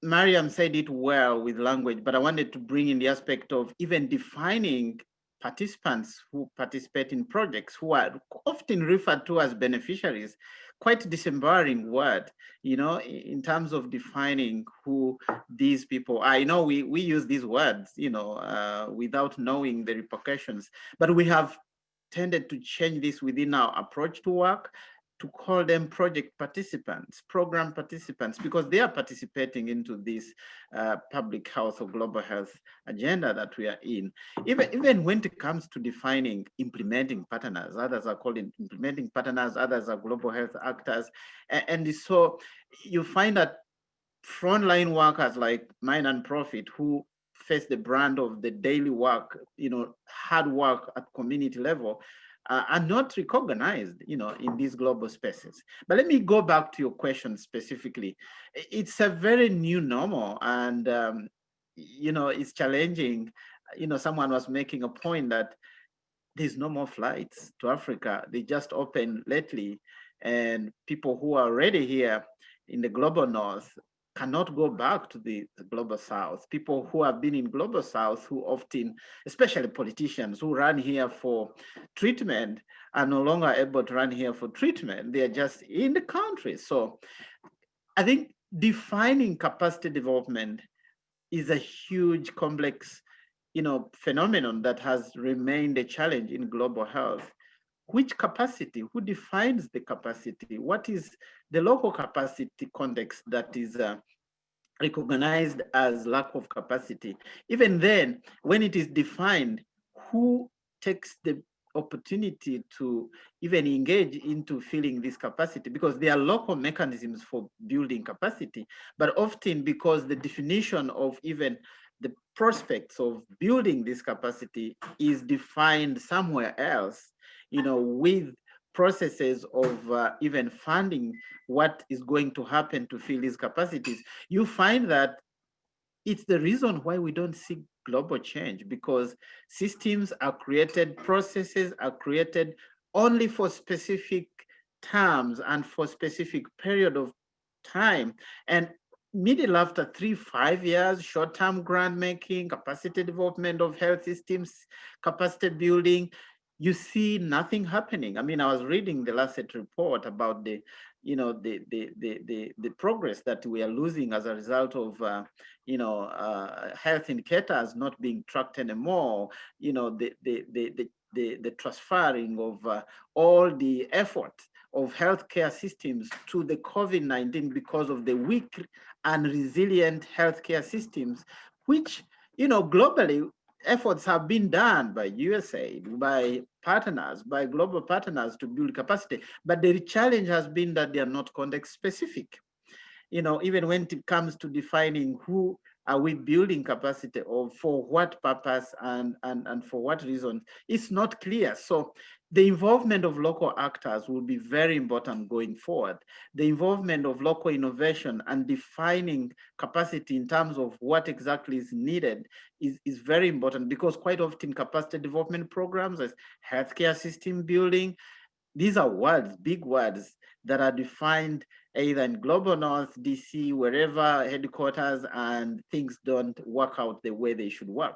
Mariam said it well with language, but I wanted to bring in the aspect of even defining participants who participate in projects, who are often referred to as beneficiaries. Quite a disempowering word, in terms of defining who these people are. We use these words, without knowing the repercussions, but we have tended to change this within our approach to work, to call them project participants, program participants, because they are participating into this public health or global health agenda that we are in. Even when it comes to defining implementing partners, others are called implementing partners, others are global health actors. And so you find that frontline workers like my nonprofit, who face the brunt of the daily work, hard work at community level, are not recognized, in these global spaces. But let me go back to your question specifically. It's a very new normal, and it's challenging. Someone was making a point that there's no more flights to Africa. They just opened lately, and people who are already here in the global north cannot go back to the global south. People who have been in global south, who often, especially politicians who run here for treatment, are no longer able to run here for treatment. They are just in the country. So I think defining capacity development is a huge, complex, phenomenon that has remained a challenge in global health. Which capacity? Who defines the capacity? What is the local capacity context that is recognized as lack of capacity? Even then, when it is defined, who takes the opportunity to even engage into filling this capacity? Because there are local mechanisms for building capacity, but often because the definition of even the prospects of building this capacity is defined somewhere else, with processes of even funding what is going to happen to fill these capacities, you find that it's the reason why we don't see global change, because systems are created, processes are created only for specific terms and for specific period of time. And middle after 3-5 years, short-term grant making, capacity development of health systems, capacity building, you see nothing happening. I mean, I was reading the Lancet report about the progress that we are losing as a result of health indicators not being tracked anymore. The transferring of all the effort of healthcare systems to the COVID-19 because of the weak and resilient healthcare systems, which, globally, efforts have been done by USAID, by partners, by global partners to build capacity. But the challenge has been that they are not context specific. Even when it comes to defining who are we building capacity of, for what purpose and for what reason, it's not clear. So the involvement of local actors will be very important going forward. The involvement of local innovation and defining capacity in terms of what exactly is needed is very important, because quite often capacity development programs as healthcare system building, these are words, big words that are defined either in Global North, DC, wherever headquarters, and things don't work out the way they should work.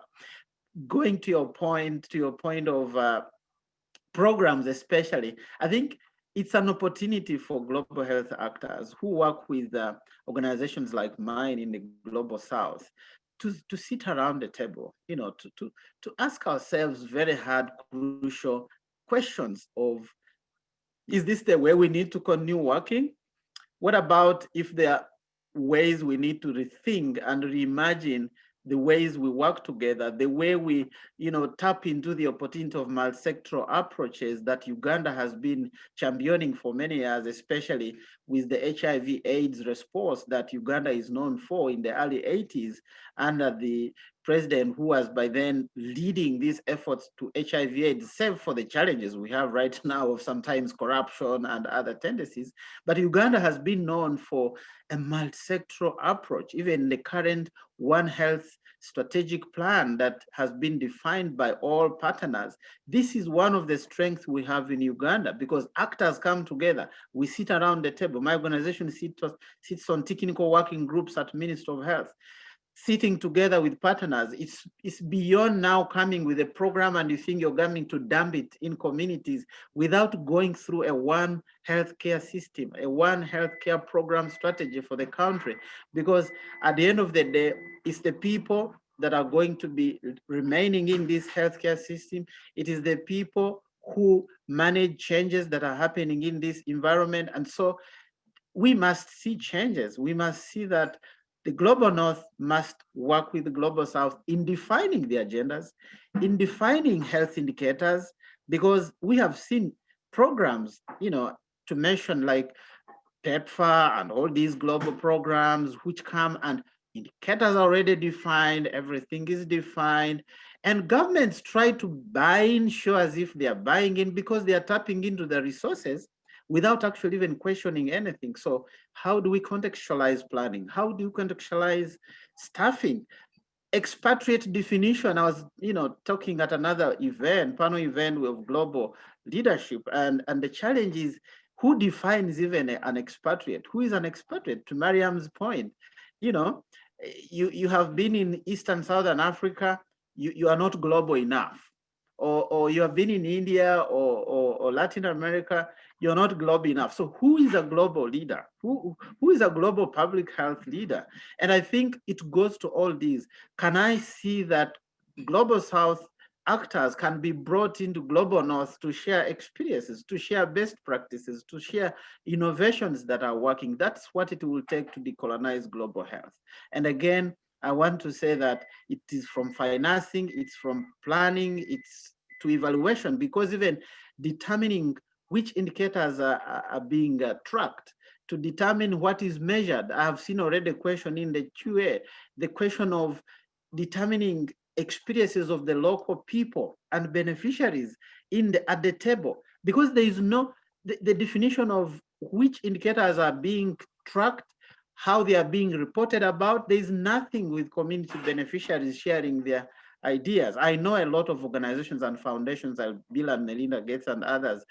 Going to your point of programs especially, I think it's an opportunity for global health actors who work with organizations like mine in the Global South to sit around the table, to ask ourselves very hard, crucial questions of, is this the way we need to continue working? What about if there are ways we need to rethink and reimagine the ways we work together, the way we, tap into the opportunity of multi-sectoral approaches that Uganda has been championing for many years, especially with the HIV/AIDS response that Uganda is known for in the early 80s under the president who was by then leading these efforts to HIV/AIDS, save for the challenges we have right now of sometimes corruption and other tendencies. But Uganda has been known for a multi-sectoral approach. Even the current One Health strategic plan that has been defined by all partners. This is one of the strengths we have in Uganda, because actors come together. We sit around the table. My organization sits on technical working groups at Ministry of Health, sitting together with partners. It's beyond now coming with a program and you think you're going to dump it in communities without going through a one healthcare system, a one healthcare program strategy for the country. Because at the end of the day, it's the people that are going to be remaining in this healthcare system. It is the people who manage changes that are happening in this environment. And so we must see changes. We must see that the Global North must work with the Global South in defining the agendas, in defining health indicators, because we have seen programs, to mention like PEPFAR and all these global programs which come and indicators are already defined, everything is defined, and governments try to buy in, show as if they are buying in because they are tapping into the resources without actually even questioning anything. So how do we contextualize planning? How do you contextualize staffing? Expatriate definition. I was, talking at another event, panel event with global leadership, and the challenge is who defines even an expatriate? Who is an expatriate? To Mariam's point, you have been in Eastern Southern Africa, you are not global enough. Or you have been in India or Latin America, you're not global enough. So who is a global leader? Who is a global public health leader? And I think it goes to all these. Can I see that Global South actors can be brought into Global North to share experiences, to share best practices, to share innovations that are working? That's what it will take to decolonize global health. And again, I want to say that it is from financing, it's from planning, it's to evaluation, because even determining which indicators are being tracked, to determine what is measured. I have seen already a question in the QA, the question of determining experiences of the local people and beneficiaries at the table, because there is no, the definition of which indicators are being tracked, how they are being reported about. There is nothing with community beneficiaries sharing their ideas. I know a lot of organizations and foundations like Bill and Melinda Gates and others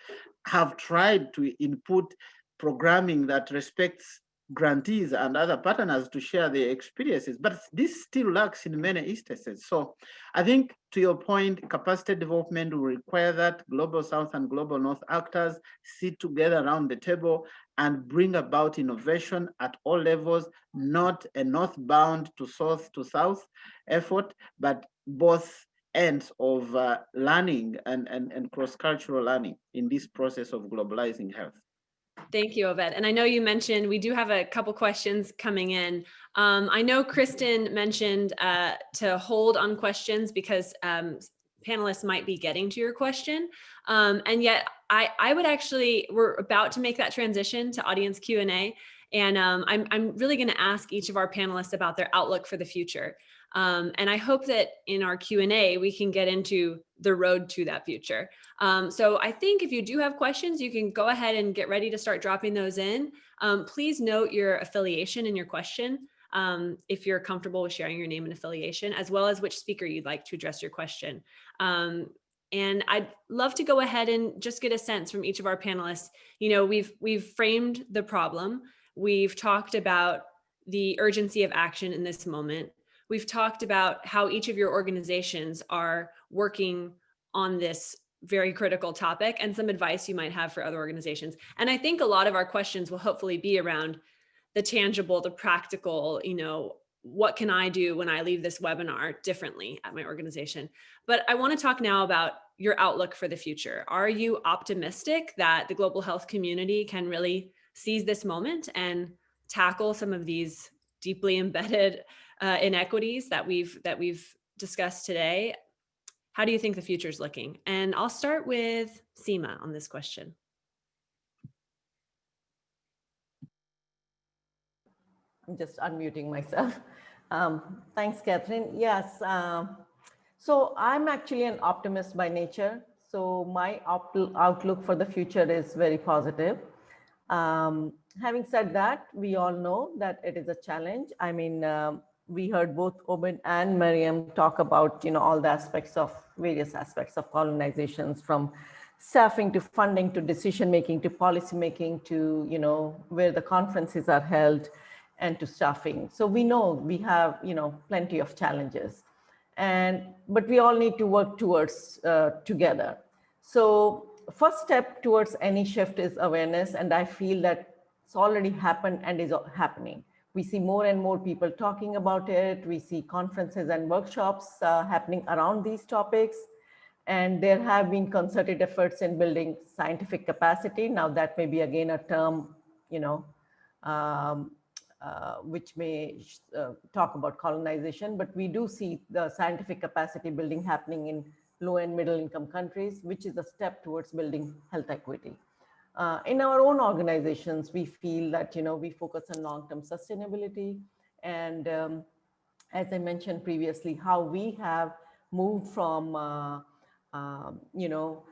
have tried to input programming that respects grantees and other partners to share their experiences, but this still lacks in many instances. So I think, to your point, capacity development will require that Global South and Global North actors sit together around the table and bring about innovation at all levels, not a northbound to south to south effort, but both ends of learning and cross-cultural learning in this process of globalizing health. Thank you, Obed. And I know you mentioned, we do have a couple questions coming in. I know Kristen mentioned to hold on questions because panelists might be getting to your question. And yet I would actually, we're about to make that transition to audience Q&A. And I'm really going to ask each of our panelists about their outlook for the future. And I hope that in our Q&A, we can get into the road to that future. So I think if you do have questions, you can go ahead and get ready to start dropping those in. Please note your affiliation in your question, if you're comfortable with sharing your name and affiliation, as well as which speaker you'd like to address your question. And I'd love to go ahead and just get a sense from each of our panelists. You know, we've framed the problem. We've talked about the urgency of action in this moment. We've talked about how each of your organizations are working on this very critical topic and some advice you might have for other organizations. And I think a lot of our questions will hopefully be around the tangible, the practical, you know, what can I do when I leave this webinar differently at my organization? But I want to talk now about your outlook for the future. Are you optimistic that the global health community can really seize this moment and tackle some of these deeply embedded inequities that we've discussed today? How do you think the future is looking? And I'll start with Seema on this question. I'm just unmuting myself. Thanks, Catherine. Yes. So I'm actually an optimist by nature. So my outlook for the future is very positive. Having said that, we all know that it is a challenge. I mean, we heard both Obed and Mariam talk about, you know, all the aspects of various aspects of colonizations, from staffing to funding to decision making to policy making to, you know, where the conferences are held and to staffing. So we know we have, you know, plenty of challenges, but we all need to work towards together. So first step towards any shift is awareness, and I feel that it's already happened and is happening. We see more and more people talking about it. We see conferences and workshops happening around these topics. And there have been concerted efforts in building scientific capacity. Now that may be again a term, you know, which may talk about colonization, but we do see the scientific capacity building happening in low and middle income countries, which is a step towards building health equity. In our own organizations, we feel that, you know, we focus on long-term sustainability, and as I mentioned previously, how we have moved from, you know,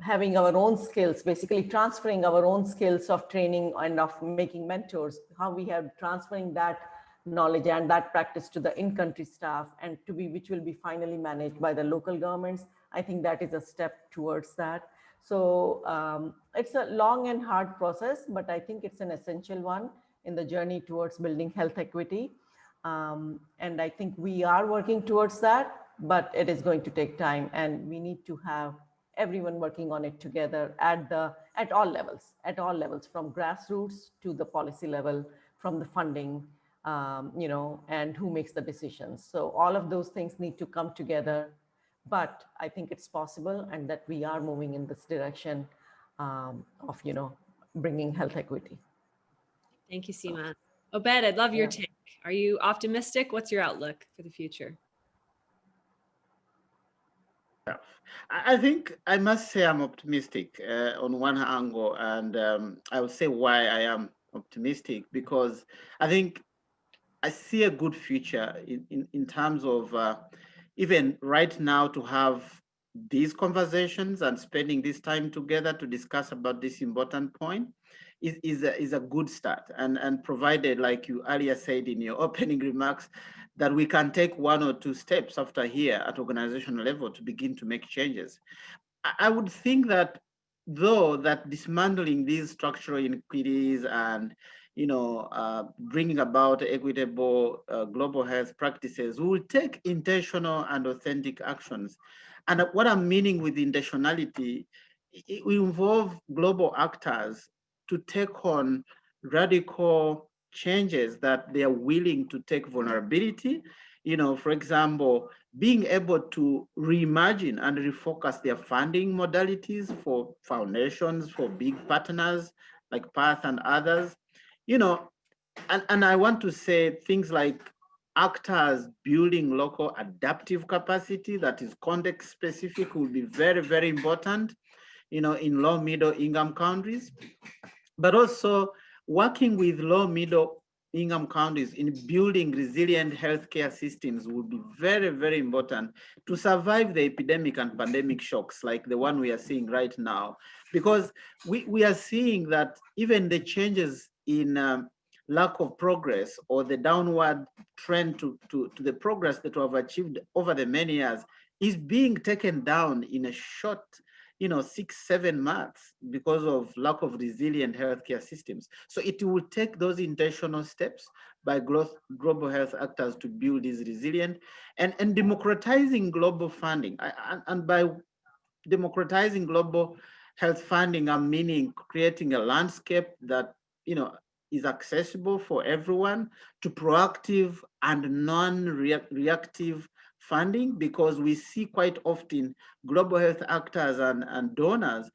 having our own skills, basically transferring our own skills of training and of making mentors, how we have transferring that knowledge and that practice to the in-country staff and to be, which will be finally managed by the local governments. I think that is a step towards that. So it's a long and hard process, but I think it's an essential one in the journey towards building health equity. And I think we are working towards that, but it is going to take time, and we need to have everyone working on it together at all levels, from grassroots to the policy level, from the funding, you know, and who makes the decisions. So all of those things need to come together, but I think it's possible, and that we are moving in this direction of, you know, bringing health equity. Thank you, Seema. Obed, I'd love your take. Are you optimistic? What's your outlook for the future? I think I must say I'm optimistic on one angle, and I will say why I am optimistic, because I think I see a good future in terms of even right now to have these conversations and spending this time together to discuss about this important point is a good start. And provided, like you earlier said in your opening remarks, that we can take one or two steps after here at organizational level to begin to make changes. I would think that, though, that dismantling these structural inequities and bringing about equitable global health practices will take intentional and authentic actions. And what I'm meaning with intentionality, it will involve global actors to take on radical changes that they are willing to take vulnerability. For example, being able to reimagine and refocus their funding modalities for foundations, for big partners like PATH and others. And I want to say things like actors building local adaptive capacity that is context specific will be very, very important, in low, middle income countries, but also working with low, middle income countries in building resilient healthcare systems will be very, very important to survive the epidemic and pandemic shocks like the one we are seeing right now. Because we are seeing that even the changes in lack of progress or the downward trend to the progress that we have achieved over the many years is being taken down in a short 6-7 months because of lack of resilient healthcare systems. So it will take those intentional steps by global health actors to build this resilient and democratizing global funding. And by democratizing global health funding, I'm meaning creating a landscape that is accessible for everyone, to proactive and non-reactive funding, because we see quite often global health actors and donors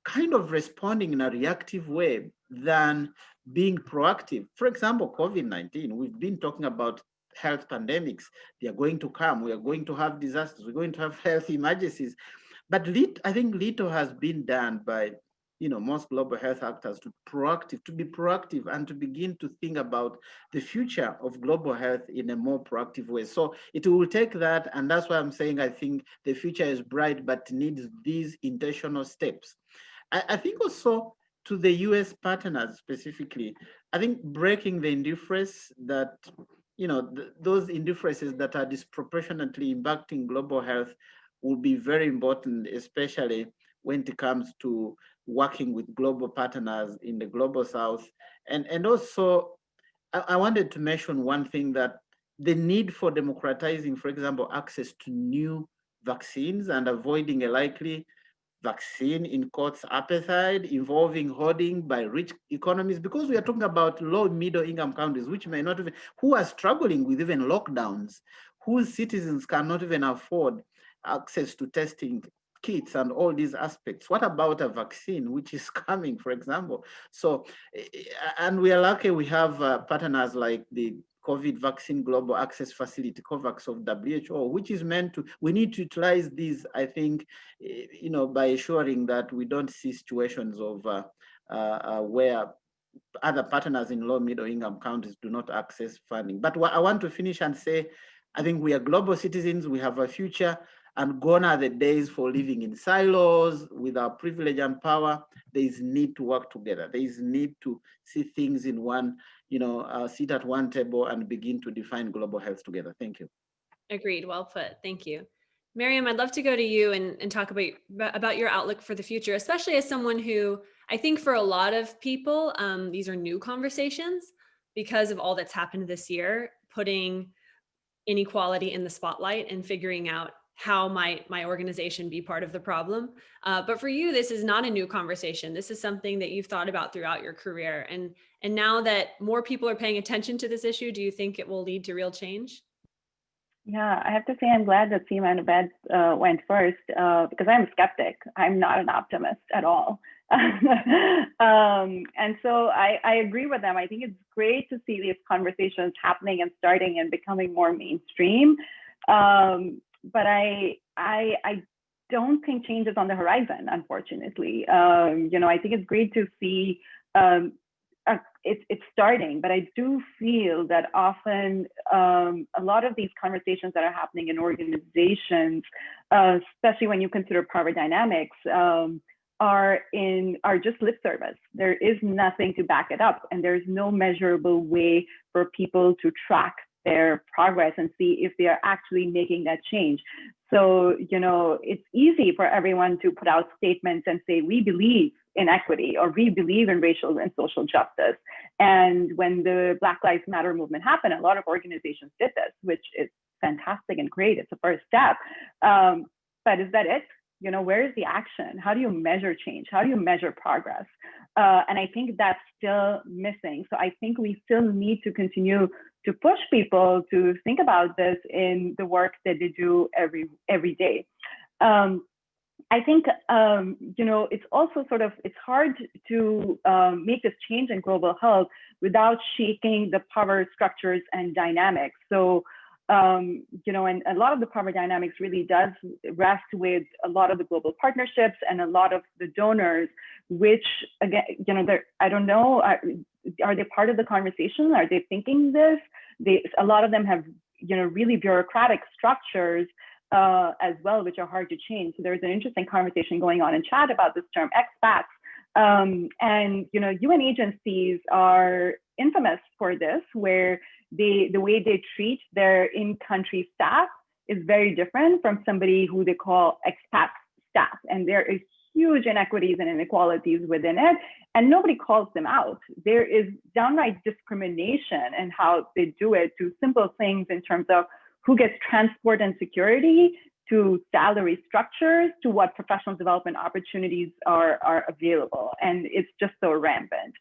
kind of responding in a reactive way than being proactive. For example, COVID-19, we've been talking about health pandemics. They are going to come. We are going to have disasters. We're going to have health emergencies. But I think little has been done by most global health actors to be proactive and to begin to think about the future of global health in a more proactive way. So it will take that, and that's why I'm saying I think the future is bright, but needs these intentional steps. I think also to the US partners specifically, I think breaking the indifference that, those indifferences that are disproportionately impacting global health will be very important, especially when it comes to working with global partners in the global south. And also, I wanted to mention one thing, that the need for democratizing, for example, access to new vaccines and avoiding a likely vaccine in quotes appetite involving hoarding by rich economies, because we are talking about low middle income countries which may not even, who are struggling with even lockdowns, whose citizens cannot even afford access to testing kits and all these aspects. What about a vaccine which is coming, for example? So, and we are lucky we have partners like the COVID vaccine global access facility, COVAX of WHO, which is meant to, we need to utilize these, I think, by ensuring that we don't see situations of where other partners in low middle income countries do not access funding. But what I want to finish and say, I think we are global citizens, we have a future, and gone are the days for living in silos with our privilege and power. There is need to work together. There is need to see things in one, sit at one table and begin to define global health together. Thank you. Agreed. Well put. Thank you. Miriam, I'd love to go to you and talk about your outlook for the future, especially as someone who, I think for a lot of people, these are new conversations because of all that's happened this year, putting inequality in the spotlight and figuring out how might my organization be part of the problem. But for you, this is not a new conversation. This is something that you've thought about throughout your career. And now that more people are paying attention to this issue, do you think it will lead to real change? Yeah, I have to say I'm glad that Seema and Abed went first because I'm a skeptic. I'm not an optimist at all. And so I agree with them. I think it's great to see these conversations happening and starting and becoming more mainstream. But I don't think change is on the horizon, unfortunately. I think it's great to see it's starting, but I do feel that often a lot of these conversations that are happening in organizations, especially when you consider power dynamics, are just lip service. There is nothing to back it up, and there's no measurable way for people to track their progress and see if they are actually making that change. So, it's easy for everyone to put out statements and say, we believe in equity, or we believe in racial and social justice. And when the Black Lives Matter movement happened, a lot of organizations did this, which is fantastic and great. It's a first step. But is that it? Where is the action? How do you measure change? How do you measure progress? And I think that's still missing. So I think we still need to continue to push people to think about this in the work that they do every day. I think, it's also it's hard to make this change in global health without shaking the power structures and dynamics. So, and a lot of the power dynamics really does rest with a lot of the global partnerships and a lot of the donors, which again, I don't know, are they part of the conversation? Are they thinking this? A lot of them have, really bureaucratic structures as well, which are hard to change. So there's an interesting conversation going on in chat about this term expats. And UN agencies are infamous for this, where the way they treat their in-country staff is very different from somebody who they call expat staff. And there is huge inequities and inequalities within it, and nobody calls them out. There is downright discrimination in how they do it, to simple things in terms of who gets transport and security, to salary structures, to what professional development opportunities are available. And it's just so rampant.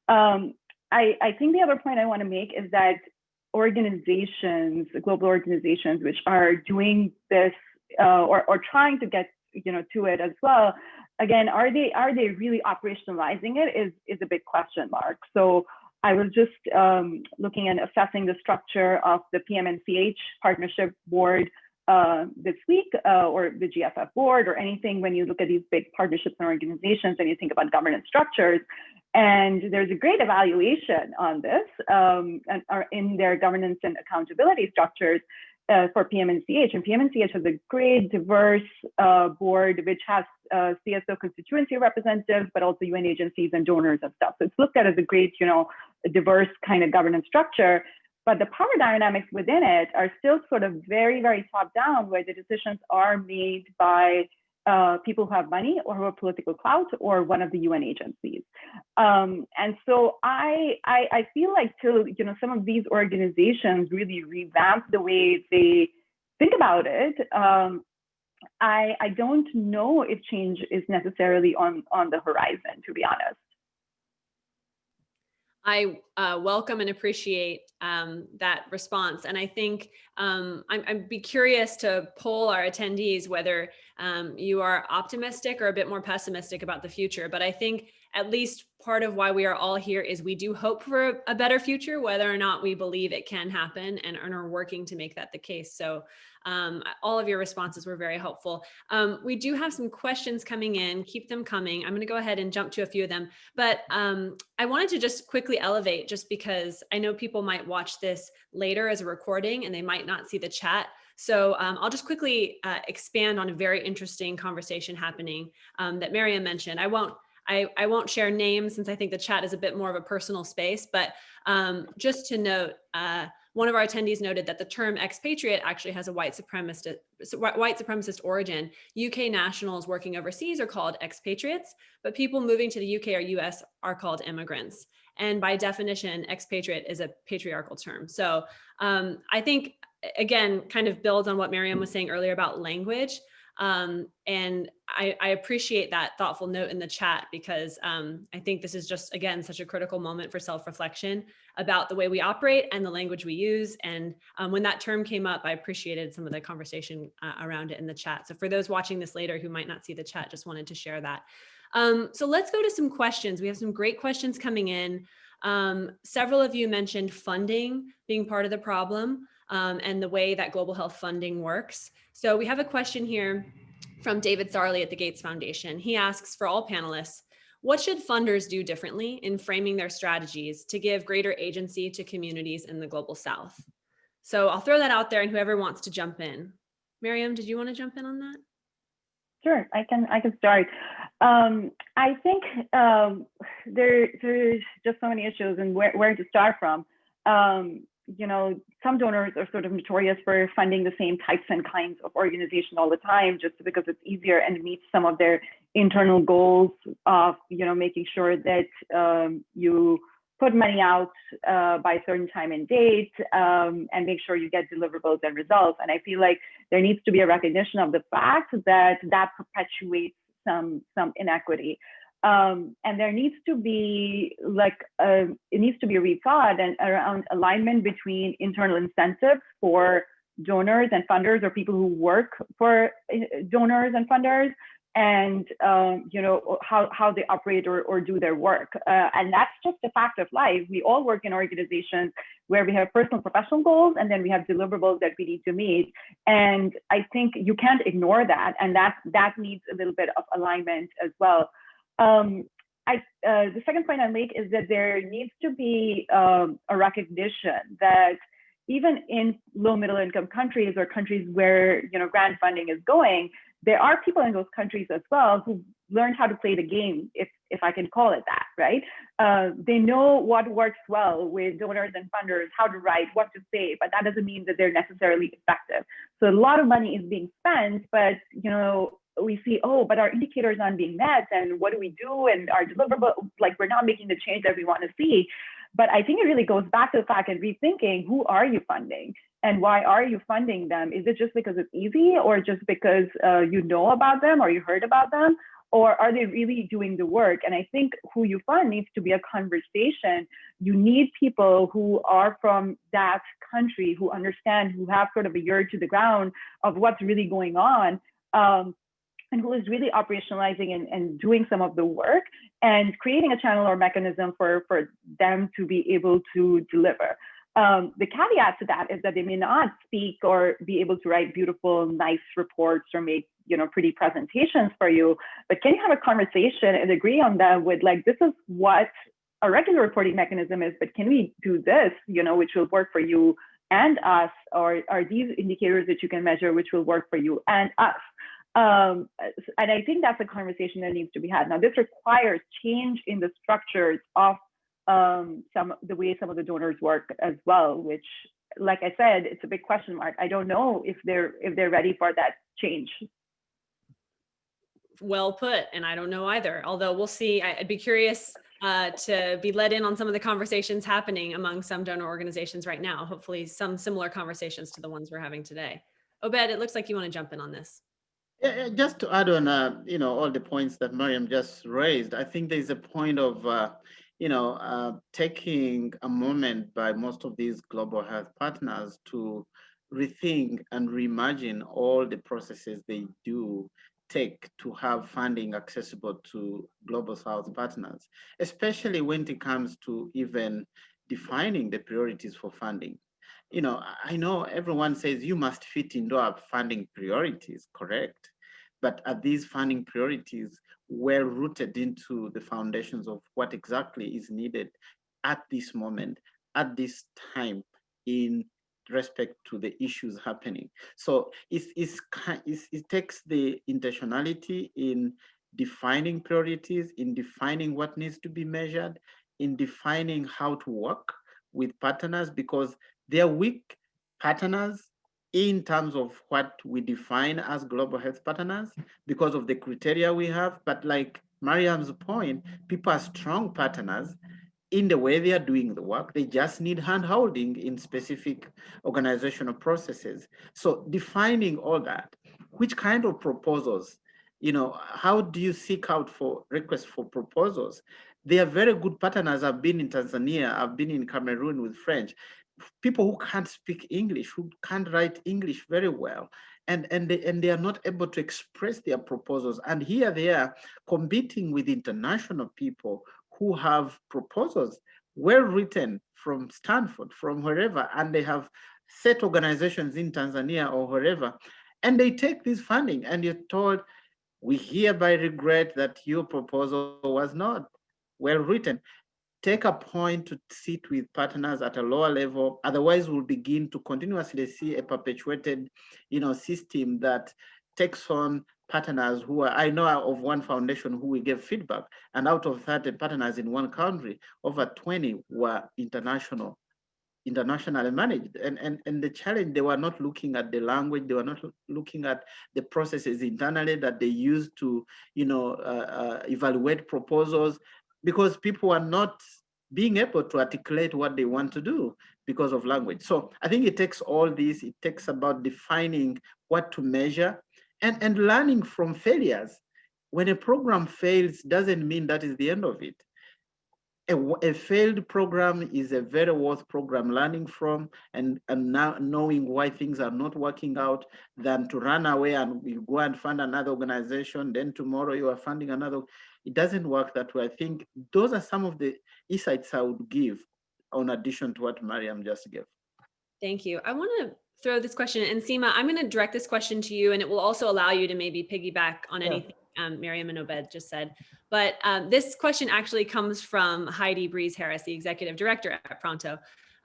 I think the other point I want to make is that organizations, global organizations, which are doing this or trying to get to it as well, again, are they really operationalizing it is a big question mark. So I was just looking and assessing the structure of the PMNCH partnership board this week, or the GFF board, or anything when you look at these big partnerships and organizations and you think about governance structures. And there's a great evaluation on this and are in their governance and accountability structures for PMNCH. And PMNCH has a great diverse board, which has CSO constituency representatives, but also UN agencies and donors and stuff. So it's looked at as a great, diverse kind of governance structure. But the power dynamics within it are still sort of very, very top down, where the decisions are made by people who have money or who have political clout or one of the UN agencies. And so I feel like till some of these organizations really revamp the way they think about it, I don't know if change is necessarily on the horizon, to be honest. I welcome and appreciate that response. And I think I'd be curious to poll our attendees whether you are optimistic or a bit more pessimistic about the future. But I think at least part of why we are all here is we do hope for a better future, whether or not we believe it can happen, and are working to make that the case. So All of your responses were very helpful. We do have some questions coming in. Keep them coming. I'm going to go ahead and jump to a few of them. But I wanted to just quickly elevate, just because I know people might watch this later as a recording and they might not see the chat. So I'll just quickly expand on a very interesting conversation happening that Miriam mentioned. I won't share names since I think the chat is a bit more of a personal space, but just to note, one of our attendees noted that the term expatriate actually has a white supremacist origin. UK nationals working overseas are called expatriates, but people moving to the UK or US are called immigrants. And by definition, expatriate is a patriarchal term. So I think, again, kind of builds on what Miriam was saying earlier about language. And I appreciate that thoughtful note in the chat, because I think this is just, again, such a critical moment for self-reflection about the way we operate and the language we use. And when that term came up, I appreciated some of the conversation around it in the chat. So for those watching this later who might not see the chat, just wanted to share that. So let's go to some questions. We have some great questions coming in. Several of you mentioned funding being part of the problem and the way that global health funding works. So we have a question here from David Sarley at the Gates Foundation. He asks, for all panelists, what should funders do differently in framing their strategies to give greater agency to communities in the global South? So I'll throw that out there and whoever wants to jump in. Miriam, did you want to jump in on that? Sure, I can start. I think there's just so many issues and where to start from. You know, some donors are sort of notorious for funding the same types and kinds of organization all the time, just because it's easier and meets some of their internal goals of, you know, making sure that you put money out by a certain time and date and make sure you get deliverables and results. And I feel like there needs to be a recognition of the fact that that perpetuates some inequity. And there needs to be it needs to be rethought and around alignment between internal incentives for donors and funders, or people who work for donors and funders, and you know, how they operate or do their work. And that's just a fact of life. We all work in organizations where we have personal professional goals, and then we have deliverables that we need to meet. And I think you can't ignore that, and that needs a little bit of alignment as well. The second point I make is that there needs to be a recognition that even in low middle income countries, or countries where, you know, grant funding is going, there are people in those countries as well who learned how to play the game, if I can call it that, right? They know what works well with donors and funders, how to write, what to say, but that doesn't mean that they're necessarily effective. So a lot of money is being spent, but, you know, we see, oh, but our indicators aren't being met, and what do we do? And our deliverable, like, we're not making the change that we want to see. But I think it really goes back to the fact and rethinking, who are you funding and why are you funding them? Is it just because it's easy, or just because you know about them or you heard about them? Or are they really doing the work? And I think who you fund needs to be a conversation. You need people who are from that country, who understand, who have sort of a ear to the ground of what's really going on. And who is really operationalizing and doing some of the work and creating a channel or mechanism for them to be able to deliver. The caveat to that is that they may not speak or be able to write beautiful, nice reports or make, you know, pretty presentations for you, but can you have a conversation and agree on that with, like, this is what a regular reporting mechanism is, but can we do this, you know, which will work for you and us, or are these indicators that you can measure which will work for you and us? And I think that's a conversation that needs to be had. Now, this requires change in the structures of the way some of the donors work as well, which, like I said, it's a big question mark. I don't know if they're ready for that change. Well put, and I don't know either. Although we'll see. I'd be curious to be let in on some of the conversations happening among some donor organizations right now. Hopefully, some similar conversations to the ones we're having today. Obed, it looks like you want to jump in on this. Yeah, just to add on, you know, all the points that Miriam just raised, I think there's a point of, you know, taking a moment by most of these global health partners to rethink and reimagine all the processes they do take to have funding accessible to global South partners, especially when it comes to even defining the priorities for funding. I know everyone says you must fit into our funding priorities, correct? But are these funding priorities well rooted into the foundations of what exactly is needed at this moment, at this time, in respect to the issues happening? So it takes the intentionality in defining priorities, in defining what needs to be measured, in defining how to work with partners, because they're weak partners in terms of what we define as global health partners because of the criteria we have. But like Mariam's point, people are strong partners in the way they are doing the work. They just need hand-holding in specific organizational processes. So defining all that, which kind of proposals, how do you seek out for requests for proposals? They are very good partners. I've been in Tanzania, I've been in Cameroon with French. People who can't speak English, who can't write English very well, and they are not able to express their proposals. And here they are competing with international people who have proposals well written from Stanford, from wherever, and they have set organizations in Tanzania or wherever, and they take this funding, and you're told, we hereby regret that your proposal was not well written. Take a point to sit with partners at a lower level. Otherwise, we'll begin to continuously see a perpetuated, system that takes on partners who are, I know of one foundation who we gave feedback, and out of 30 partners in one country, over 20 were internationally managed. And the challenge, they were not looking at the language, they were not looking at the processes internally that they use to, evaluate proposals, because people are not being able to articulate what they want to do because of language. So I think it takes all this, it takes about defining what to measure and learning from failures. When a program fails, doesn't mean that is the end of it. A failed program is a very worth program learning from, and now knowing why things are not working out, than to run away and you go and fund another organization, then tomorrow you are funding another. It doesn't work that way. I think those are some of the insights I would give on addition to what Mariam just gave. Thank you. I want to throw this question, and Seema, I'm going to direct this question to you, and it will also allow you to maybe piggyback on anything Miriam and Obed just said. But this question actually comes from Heidi Breeze-Harris, the executive director at Pronto.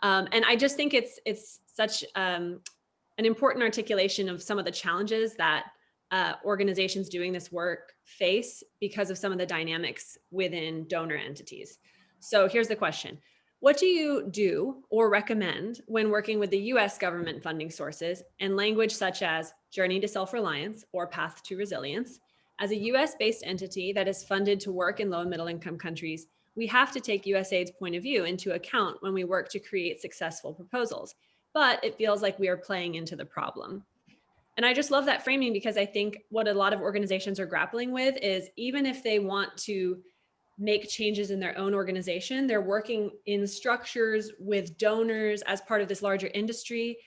And I just think it's such an important articulation of some of the challenges that organizations doing this work face because of some of the dynamics within donor entities. So here's the question. What do you do or recommend when working with the US government funding sources and language such as Journey to Self-Reliance or Path to Resilience? As a US-based entity that is funded to work in low and middle income countries, we have to take USAID's point of view into account when we work to create successful proposals, but it feels like we are playing into the problem. And I just love that framing, because I think what a lot of organizations are grappling with is, even if they want to make changes in their own organization, they're working in structures with donors as part of this larger industry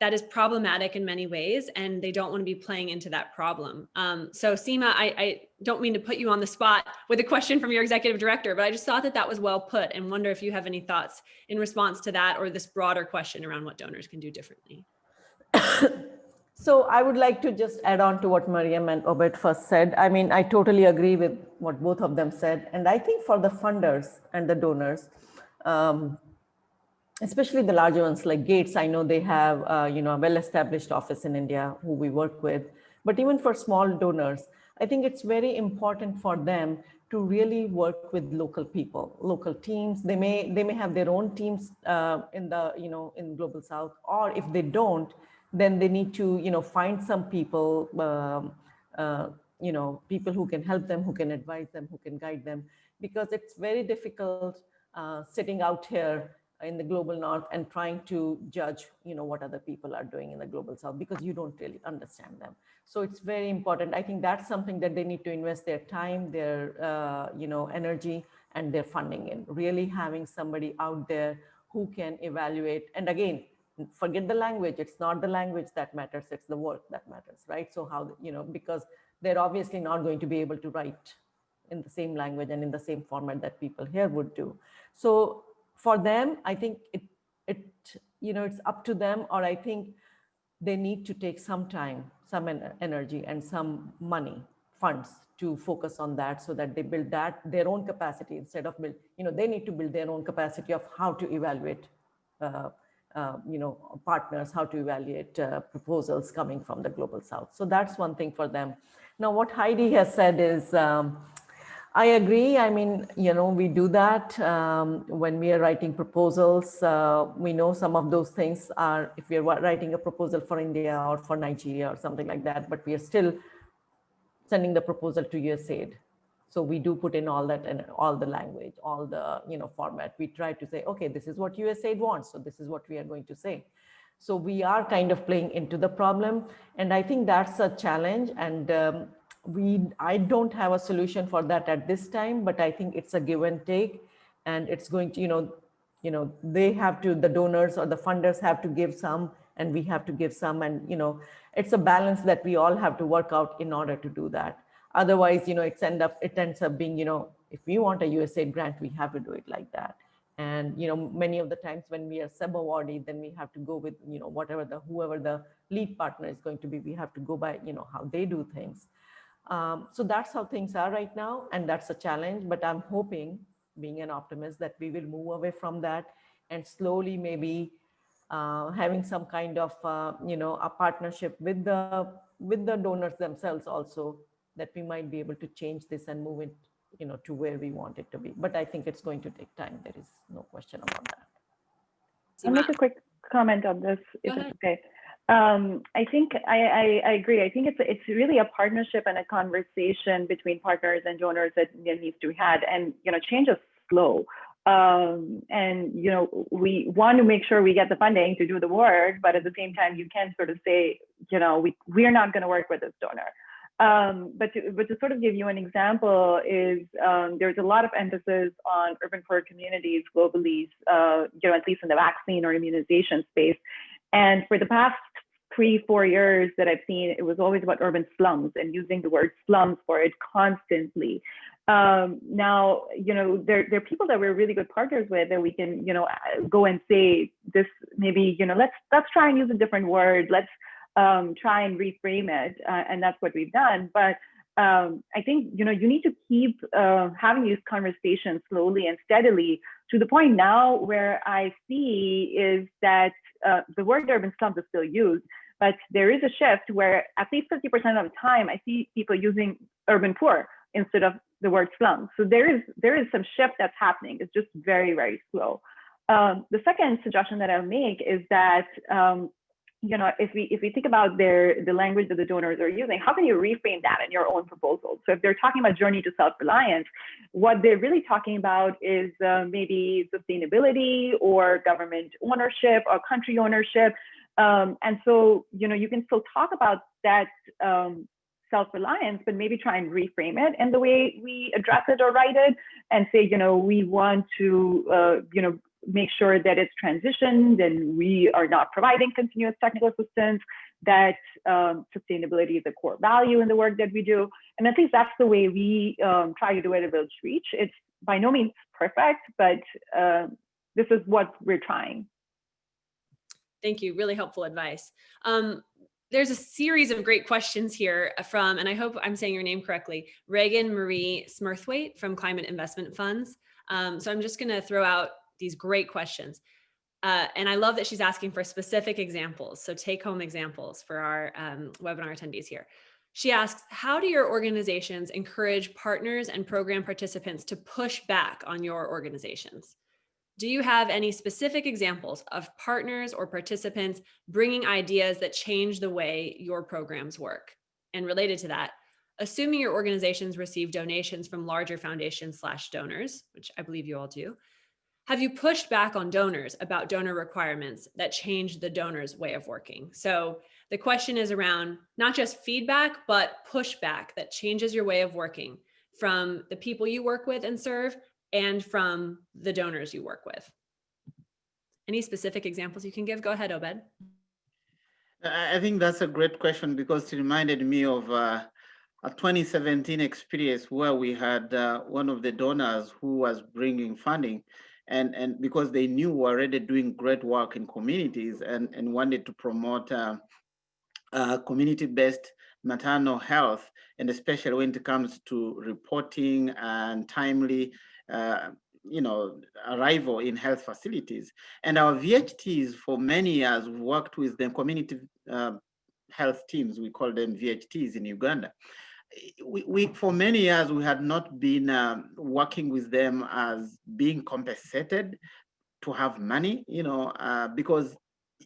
that is problematic in many ways, and they don't want to be playing into that problem. So Seema, I don't mean to put you on the spot with a question from your executive director, but I just thought that was well put, and wonder if you have any thoughts in response to that, or this broader question around what donors can do differently. So I would like to just add on to what Mariam and Obed first said. I mean, I totally agree with what both of them said. And I think for the funders and the donors, especially the larger ones like Gates, I know they have a well-established office in India who we work with. But even for small donors, I think it's very important for them to really work with local people, local teams. They may have their own teams in Global South, or if they don't, then they need to find some people, people who can help them, who can advise them, who can guide them, because it's very difficult sitting out here in the global north and trying to judge what other people are doing in the global south, because you don't really understand them. So it's very important. I think that's something that they need to invest their time, their energy, and their funding in, really having somebody out there who can evaluate. And again, forget the language. It's not the language that matters, it's the work that matters, right? So how, because they're obviously not going to be able to write in the same language and in the same format that people here would do. So for them, I think it's up to them, or I think they need to take some time, some energy and some money, funds to focus on that, so that they build their own capacity instead of they need to build their own capacity of how to evaluate partners, how to evaluate proposals coming from the global south. So that's one thing for them. Now, what Heidi has said is, I agree. I mean, we do that when we are writing proposals. We know some of those things are, if we are writing a proposal for India or for Nigeria or something like that, but we are still sending the proposal to USAID. So we do put in all that and all the language, all the format. We try to say, okay, this is what USAID wants, so this is what we are going to say. So we are kind of playing into the problem, and I think that's a challenge. And I don't have a solution for that at this time, but I think it's a give and take, and it's going to they have to, the donors or the funders have to give some, and we have to give some, and it's a balance that we all have to work out in order to do that. Otherwise, it ends up being, if we want a USAID grant, we have to do it like that. And many of the times when we are sub-awardee, then we have to go with whoever the lead partner is going to be. We have to go by how they do things. So that's how things are right now, and that's a challenge. But I'm hoping, being an optimist, that we will move away from that and slowly maybe having some kind of a partnership with the donors themselves also, that we might be able to change this and move it to where we want it to be. But I think it's going to take time. There is no question about that. I'll make a quick comment on this, if it's okay. I think I agree. I think it's really a partnership and a conversation between partners and donors that needs to be had. And change is slow. And we want to make sure we get the funding to do the work, but at the same time, you can sort of say, we're not going to work with this donor. But to sort of give you an example is there's a lot of emphasis on urban poor communities globally, at least in the vaccine or immunization space. And for the past 3-4 years that I've seen, it was always about urban slums and using the word slums for it constantly. Now, there are people that we're really good partners with that we can, go and say this, maybe, let's try and use a different word. Let's try and reframe it. And that's what we've done. But I think, you need to keep having these conversations slowly and steadily, to the point now where I see is that the word urban slums is still used, but there is a shift where at least 50% of the time I see people using urban poor instead of the word slum. So there is some shift that's happening. It's just very, very slow. The second suggestion that I'll make is that if we think about the language that the donors are using, how can you reframe that in your own proposal? So if they're talking about journey to self-reliance, what they're really talking about is maybe sustainability or government ownership or country ownership. And so, you can still talk about that self-reliance, but maybe try and reframe it in the way we address it or write it, and say, we want to, make sure that it's transitioned and we are not providing continuous technical assistance, that sustainability is a core value in the work that we do. And I think that's the way we try to do it at VillageReach. It's by no means perfect, but this is what we're trying. Thank you. Really helpful advice. There's a series of great questions here from, and I hope I'm saying your name correctly, Reagan Marie Smurthwaite from Climate Investment Funds. So I'm just going to throw out these great questions. And I love that she's asking for specific examples. So take home examples for our webinar attendees here. She asks, how do your organizations encourage partners and program participants to push back on your organizations? Do you have any specific examples of partners or participants bringing ideas that change the way your programs work? And related to that, assuming your organizations receive donations from larger foundations/donors, which I believe you all do, have you pushed back on donors about donor requirements that change the donor's way of working? So the question is around not just feedback, but pushback that changes your way of working from the people you work with and serve and from the donors you work with. Any specific examples you can give? Go ahead, Obed. I think that's a great question, because it reminded me of a 2017 experience where we had one of the donors who was bringing funding, and because they knew we were already doing great work in communities and wanted to promote community-based maternal health, and especially when it comes to reporting and timely arrival in health facilities. And our VHTs, for many years, we've worked with the community health teams, we call them VHTs in Uganda. We for many years, we had not been working with them as being compensated to have money, because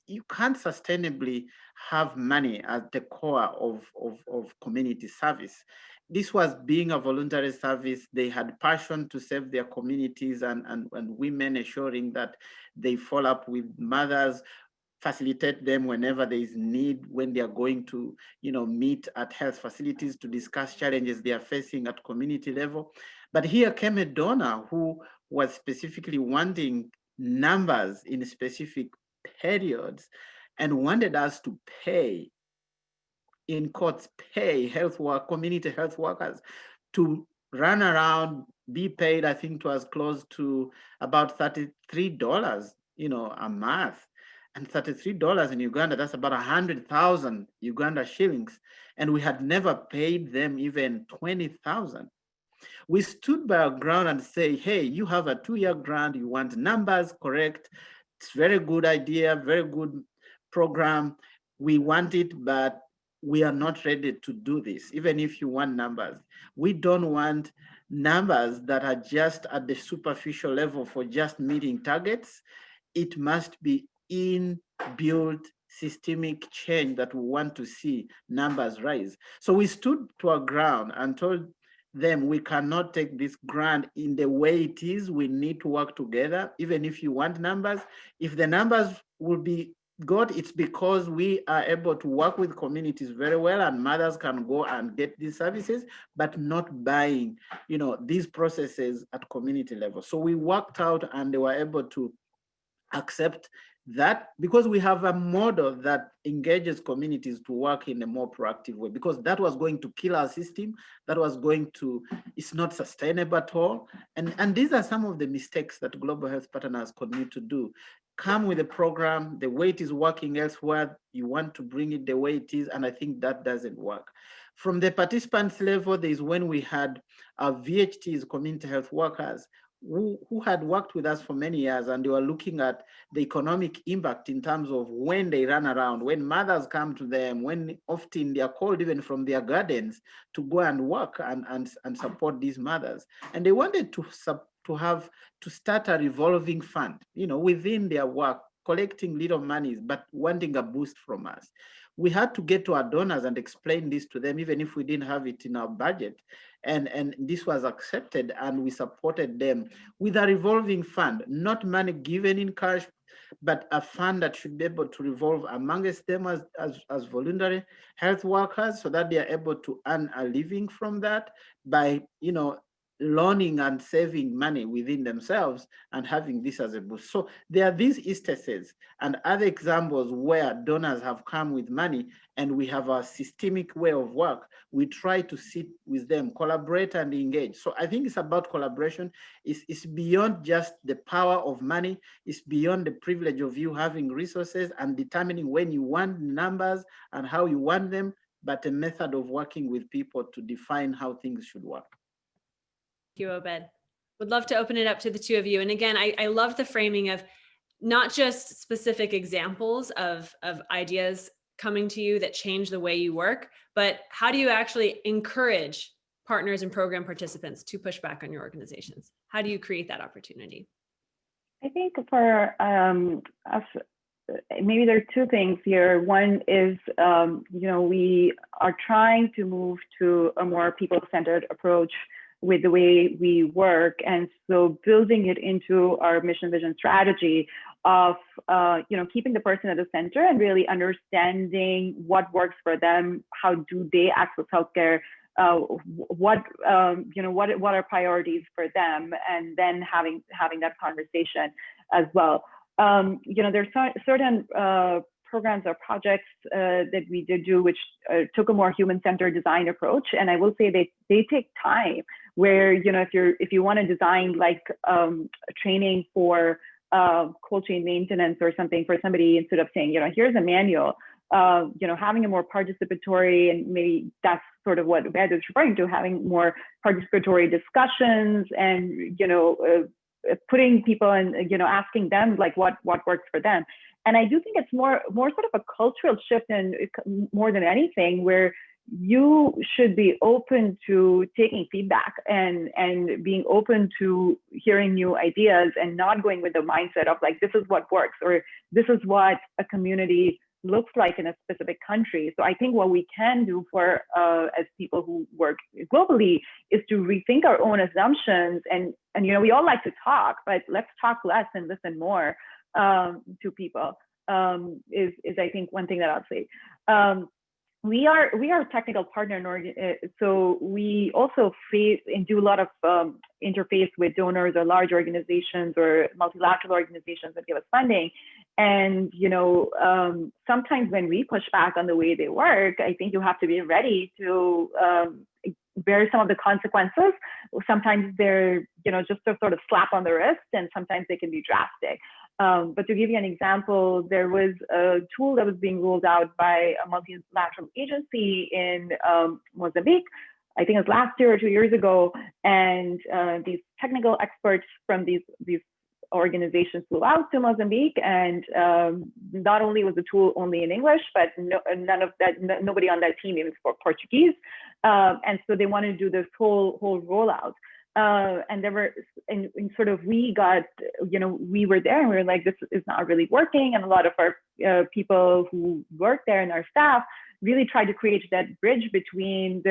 you can't sustainably have money at the core of community service. This was being a voluntary service. They had passion to serve their communities and women, ensuring that they follow up with mothers, facilitate them whenever there is need, when they are going to meet at health facilities to discuss challenges they are facing at community level. But here came a donor who was specifically wanting numbers in specific periods and wanted us to pay, in quotes, pay community health workers to run around, be paid. I think it was close to about $33, a month. And $33 in Uganda, that's about 100,000 Uganda shillings. And we had never paid them even 20,000. We stood by our ground and say, hey, you have a 2-year grant, you want numbers correct. It's very good idea, very good program. We want it, but we are not ready to do this, even if you want numbers. We don't want numbers that are just at the superficial level for just meeting targets. It must be inbuilt systemic change that we want to see numbers rise. So we stood to our ground and told them we cannot take this grant in the way it is. We need to work together, even if you want numbers. If the numbers will be good, it's because we are able to work with communities very well, and mothers can go and get these services, but not buying, these processes at community level. So we worked out, and they were able to accept that, because we have a model that engages communities to work in a more proactive way, because that was going to kill our system. It's not sustainable at all. And these are some of the mistakes that Global Health Partners continue to do. Come with a program, the way it is working elsewhere, you want to bring it the way it is, and I think that doesn't work. From the participants level, there is when we had our VHTs, community health workers, who had worked with us for many years, and they were looking at the economic impact in terms of when they run around, when mothers come to them, when often they are called even from their gardens to go and work and support these mothers. And they wanted to start a revolving fund, within their work, collecting little monies, but wanting a boost from us. We had to get to our donors and explain this to them, even if we didn't have it in our budget. And this was accepted, and we supported them with a revolving fund, not money given in cash, but a fund that should be able to revolve amongst them as voluntary health workers, so that they are able to earn a living from that by, loaning and saving money within themselves and having this as a boost. So there are these instances and other examples where donors have come with money, and we have a systemic way of work. We try to sit with them, collaborate and engage. So I think it's about collaboration. It's beyond just the power of money. It's beyond the privilege of you having resources and determining when you want numbers and how you want them, but a method of working with people to define how things should work. Thank you, Obed. Would love to open it up to the two of you. And again, I love the framing of not just specific examples of ideas coming to you that change the way you work, but how do you actually encourage partners and program participants to push back on your organizations? How do you create that opportunity? I think for us, maybe there are two things here. One is, we are trying to move to a more people-centered approach with the way we work. And so building it into our mission, vision, strategy of, keeping the person at the center and really understanding what works for them, how do they access healthcare, what are priorities for them, and then having that conversation as well. There's certain programs or projects that we did do, which took a more human-centered design approach. And I will say they take time. where, if you want to design like training for cold chain maintenance or something for somebody, instead of saying, here's a manual, having a more participatory, and maybe that's sort of what Ved is referring to, having more participatory discussions and, putting people in, asking them like what works for them. And I do think it's more sort of a cultural shift, and more than anything, where you should be open to taking feedback and being open to hearing new ideas, and not going with the mindset of like, this is what works, or this is what a community looks like in a specific country. So I think what we can do for as people who work globally is to rethink our own assumptions, and we all like to talk, but let's talk less and listen more to people, is I think one thing that I'll say. We are a technical partner, so we also face and do a lot of interface with donors or large organizations or multilateral organizations that give us funding. And sometimes when we push back on the way they work, I think you have to be ready to bear some of the consequences. Sometimes they're just a sort of slap on the wrist, and sometimes they can be drastic. But to give you an example, there was a tool that was being rolled out by a multilateral agency in Mozambique. I think it was last year or 2 years ago, and these technical experts from these organizations flew out to Mozambique, and not only was the tool only in English, but nobody on that team even spoke Portuguese, and so they wanted to do this whole rollout. And there were, and sort of we got, we were there and we were like, this is not really working. And a lot of our people who work there and our staff really tried to create that bridge between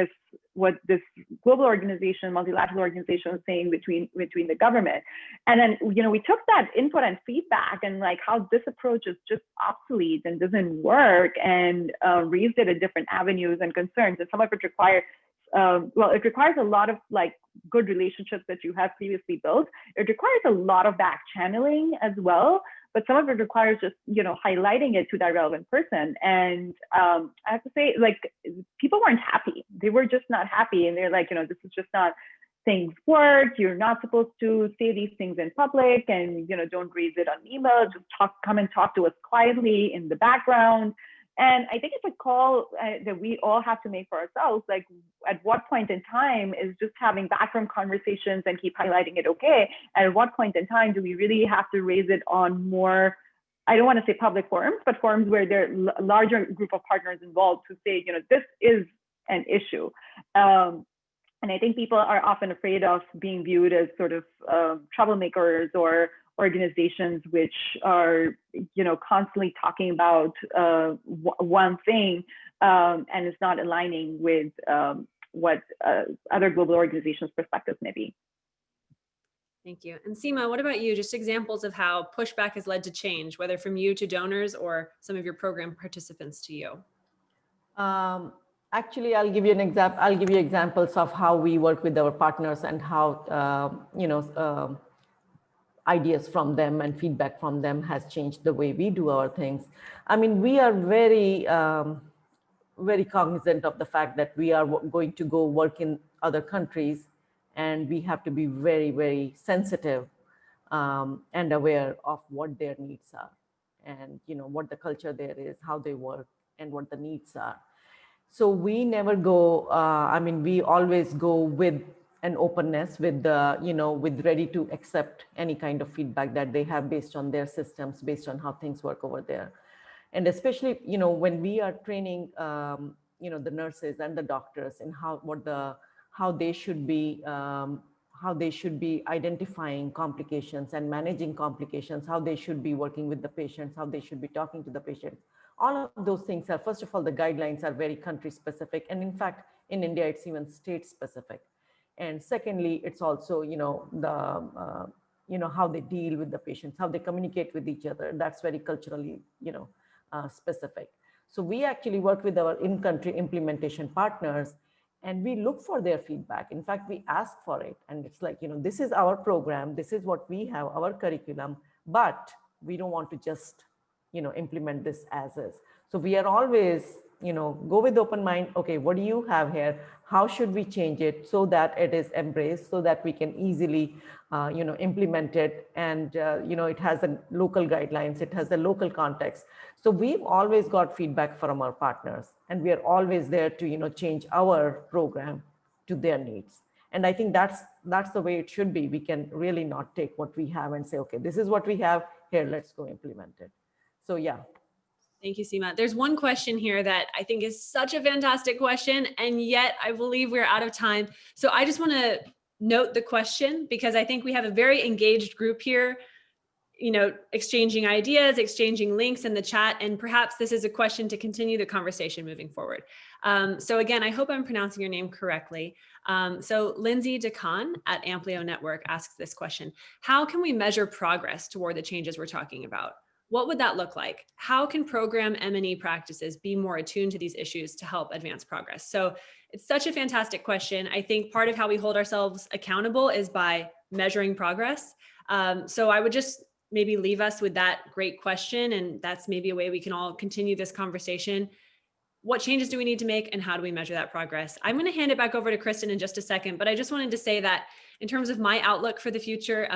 what this global organization, multilateral organization was saying between the government. And then, we took that input and feedback and like how this approach is just obsolete and doesn't work, and raised it at different avenues and concerns. And some of it requires, it requires a lot of like good relationships that you have previously built. It requires a lot of back channeling as well, but some of it requires just, highlighting it to that relevant person. And I have to say, like, people weren't happy. They were just not happy. And they're like, this is just not, things work. You're not supposed to say these things in public, and, don't raise it on email. Just come and talk to us quietly in the background. And I think it's a call that we all have to make for ourselves. Like, at what point in time is just having backroom conversations and keep highlighting it okay? And at what point in time do we really have to raise it on more, I don't want to say public forums, but forums where there are a larger group of partners involved to say, this is an issue. And I think people are often afraid of being viewed as sort of troublemakers or organizations which are, constantly talking about one thing, and it's not aligning with what other global organizations' perspectives may be. Thank you. And Seema, what about you? Just examples of how pushback has led to change, whether from you to donors or some of your program participants to you. Actually, I'll give you an example. I'll give you examples of how we work with our partners and how, ideas from them and feedback from them has changed the way we do our things. I mean, we are very, very cognizant of the fact that we are going to go work in other countries, and we have to be very, very sensitive and aware of what their needs are, and what the culture there is, how they work, and what the needs are. So we never go, we always go with an openness, with with ready to accept any kind of feedback that they have based on their systems, based on how things work over there. And especially, when we are training, the nurses and the doctors and how they should be identifying complications and managing complications, how they should be working with the patients, how they should be talking to the patients. All of those things are, first of all, the guidelines are very country specific. And in fact, in India, it's even state specific. And secondly, it's also, how they deal with the patients, how they communicate with each other. That's very culturally, specific. So we actually work with our in-country implementation partners, and we look for their feedback. In fact, we ask for it. And it's like, this is our program. This is what we have, our curriculum, but we don't want to just, implement this as is. So we are always go with open mind. Okay, what do you have here? How should we change it so that it is embraced, so that we can easily, implement it? And, it has a local guidelines, it has the local context. So we've always got feedback from our partners, and we are always there to, change our program to their needs. And I think that's the way it should be. We can really not take what we have and say, okay, this is what we have here, let's go implement it. So yeah. Thank you, Seema. There's one question here that I think is such a fantastic question, and yet I believe we're out of time. So I just want to note the question, because I think we have a very engaged group here, exchanging ideas, exchanging links in the chat, and perhaps this is a question to continue the conversation moving forward. So again, I hope I'm pronouncing your name correctly. So Lindsay DeCon at Amplio Network asks this question: how can we measure progress toward the changes we're talking about? What would that look like? How can program M&E practices be more attuned to these issues to help advance progress? So it's such a fantastic question. I think part of how we hold ourselves accountable is by measuring progress. So I would just maybe leave us with that great question, and that's maybe a way we can all continue this conversation. What changes do we need to make, and how do we measure that progress? I'm going to hand it back over to Kristen in just a second, but I just wanted to say that in terms of my outlook for the future,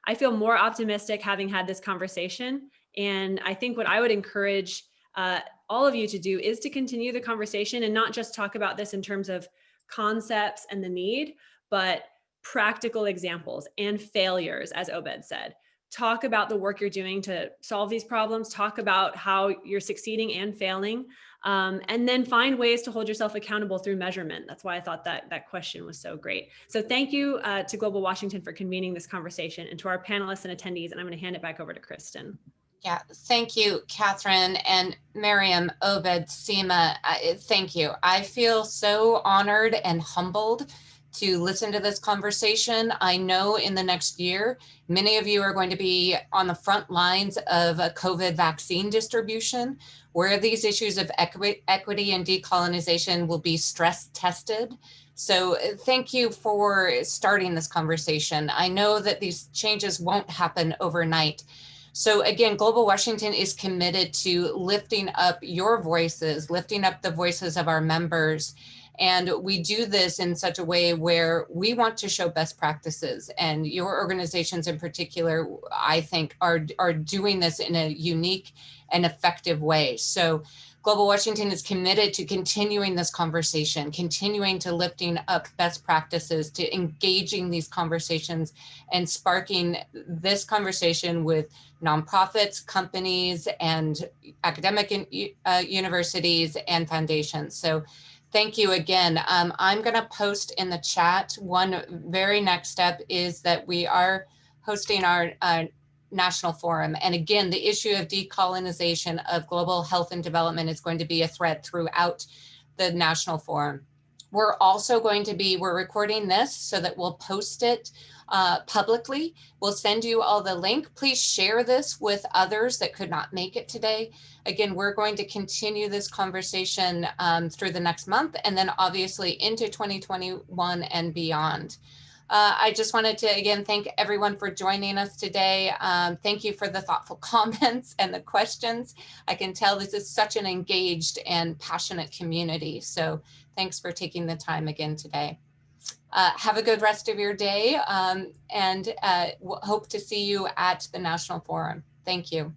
I feel more optimistic having had this conversation. And I think what I would encourage all of you to do is to continue the conversation and not just talk about this in terms of concepts and the need, but practical examples and failures, as Obed said. Talk about the work you're doing to solve these problems, talk about how you're succeeding and failing, and then find ways to hold yourself accountable through measurement. That's why I thought that question was so great. So thank you to Global Washington for convening this conversation, and to our panelists and attendees, and I'm going to hand it back over to Kristen. Yeah, thank you, Catherine and Miriam, Obed, Seema. Thank you. I feel so honored and humbled to listen to this conversation. I know in the next year, many of you are going to be on the front lines of a COVID vaccine distribution, where these issues of equity and decolonization will be stress tested. So thank you for starting this conversation. I know that these changes won't happen overnight. So again, Global Washington is committed to lifting up your voices, lifting up the voices of our members. And we do this in such a way where we want to show best practices, and your organizations in particular, I think, are doing this in a unique and effective way. So Global Washington is committed to continuing this conversation, continuing to lifting up best practices, to engaging these conversations and sparking this conversation with nonprofits, companies, and academic universities and foundations. So thank you again. I'm going to post in the chat. One very next step is that we are hosting our national forum. And again, the issue of decolonization of global health and development is going to be a thread throughout the national forum. We're also going to be, we're recording this so that we'll post it publicly. We'll send you all the link. Please share this with others that could not make it today. Again, we're going to continue this conversation through the next month, and then obviously into 2021 and beyond. I just wanted to, again, thank everyone for joining us today. Thank you for the thoughtful comments and the questions. I can tell this is such an engaged and passionate community. So thanks for taking the time again today. Have a good rest of your day, and we'll hope to see you at the National Forum. Thank you.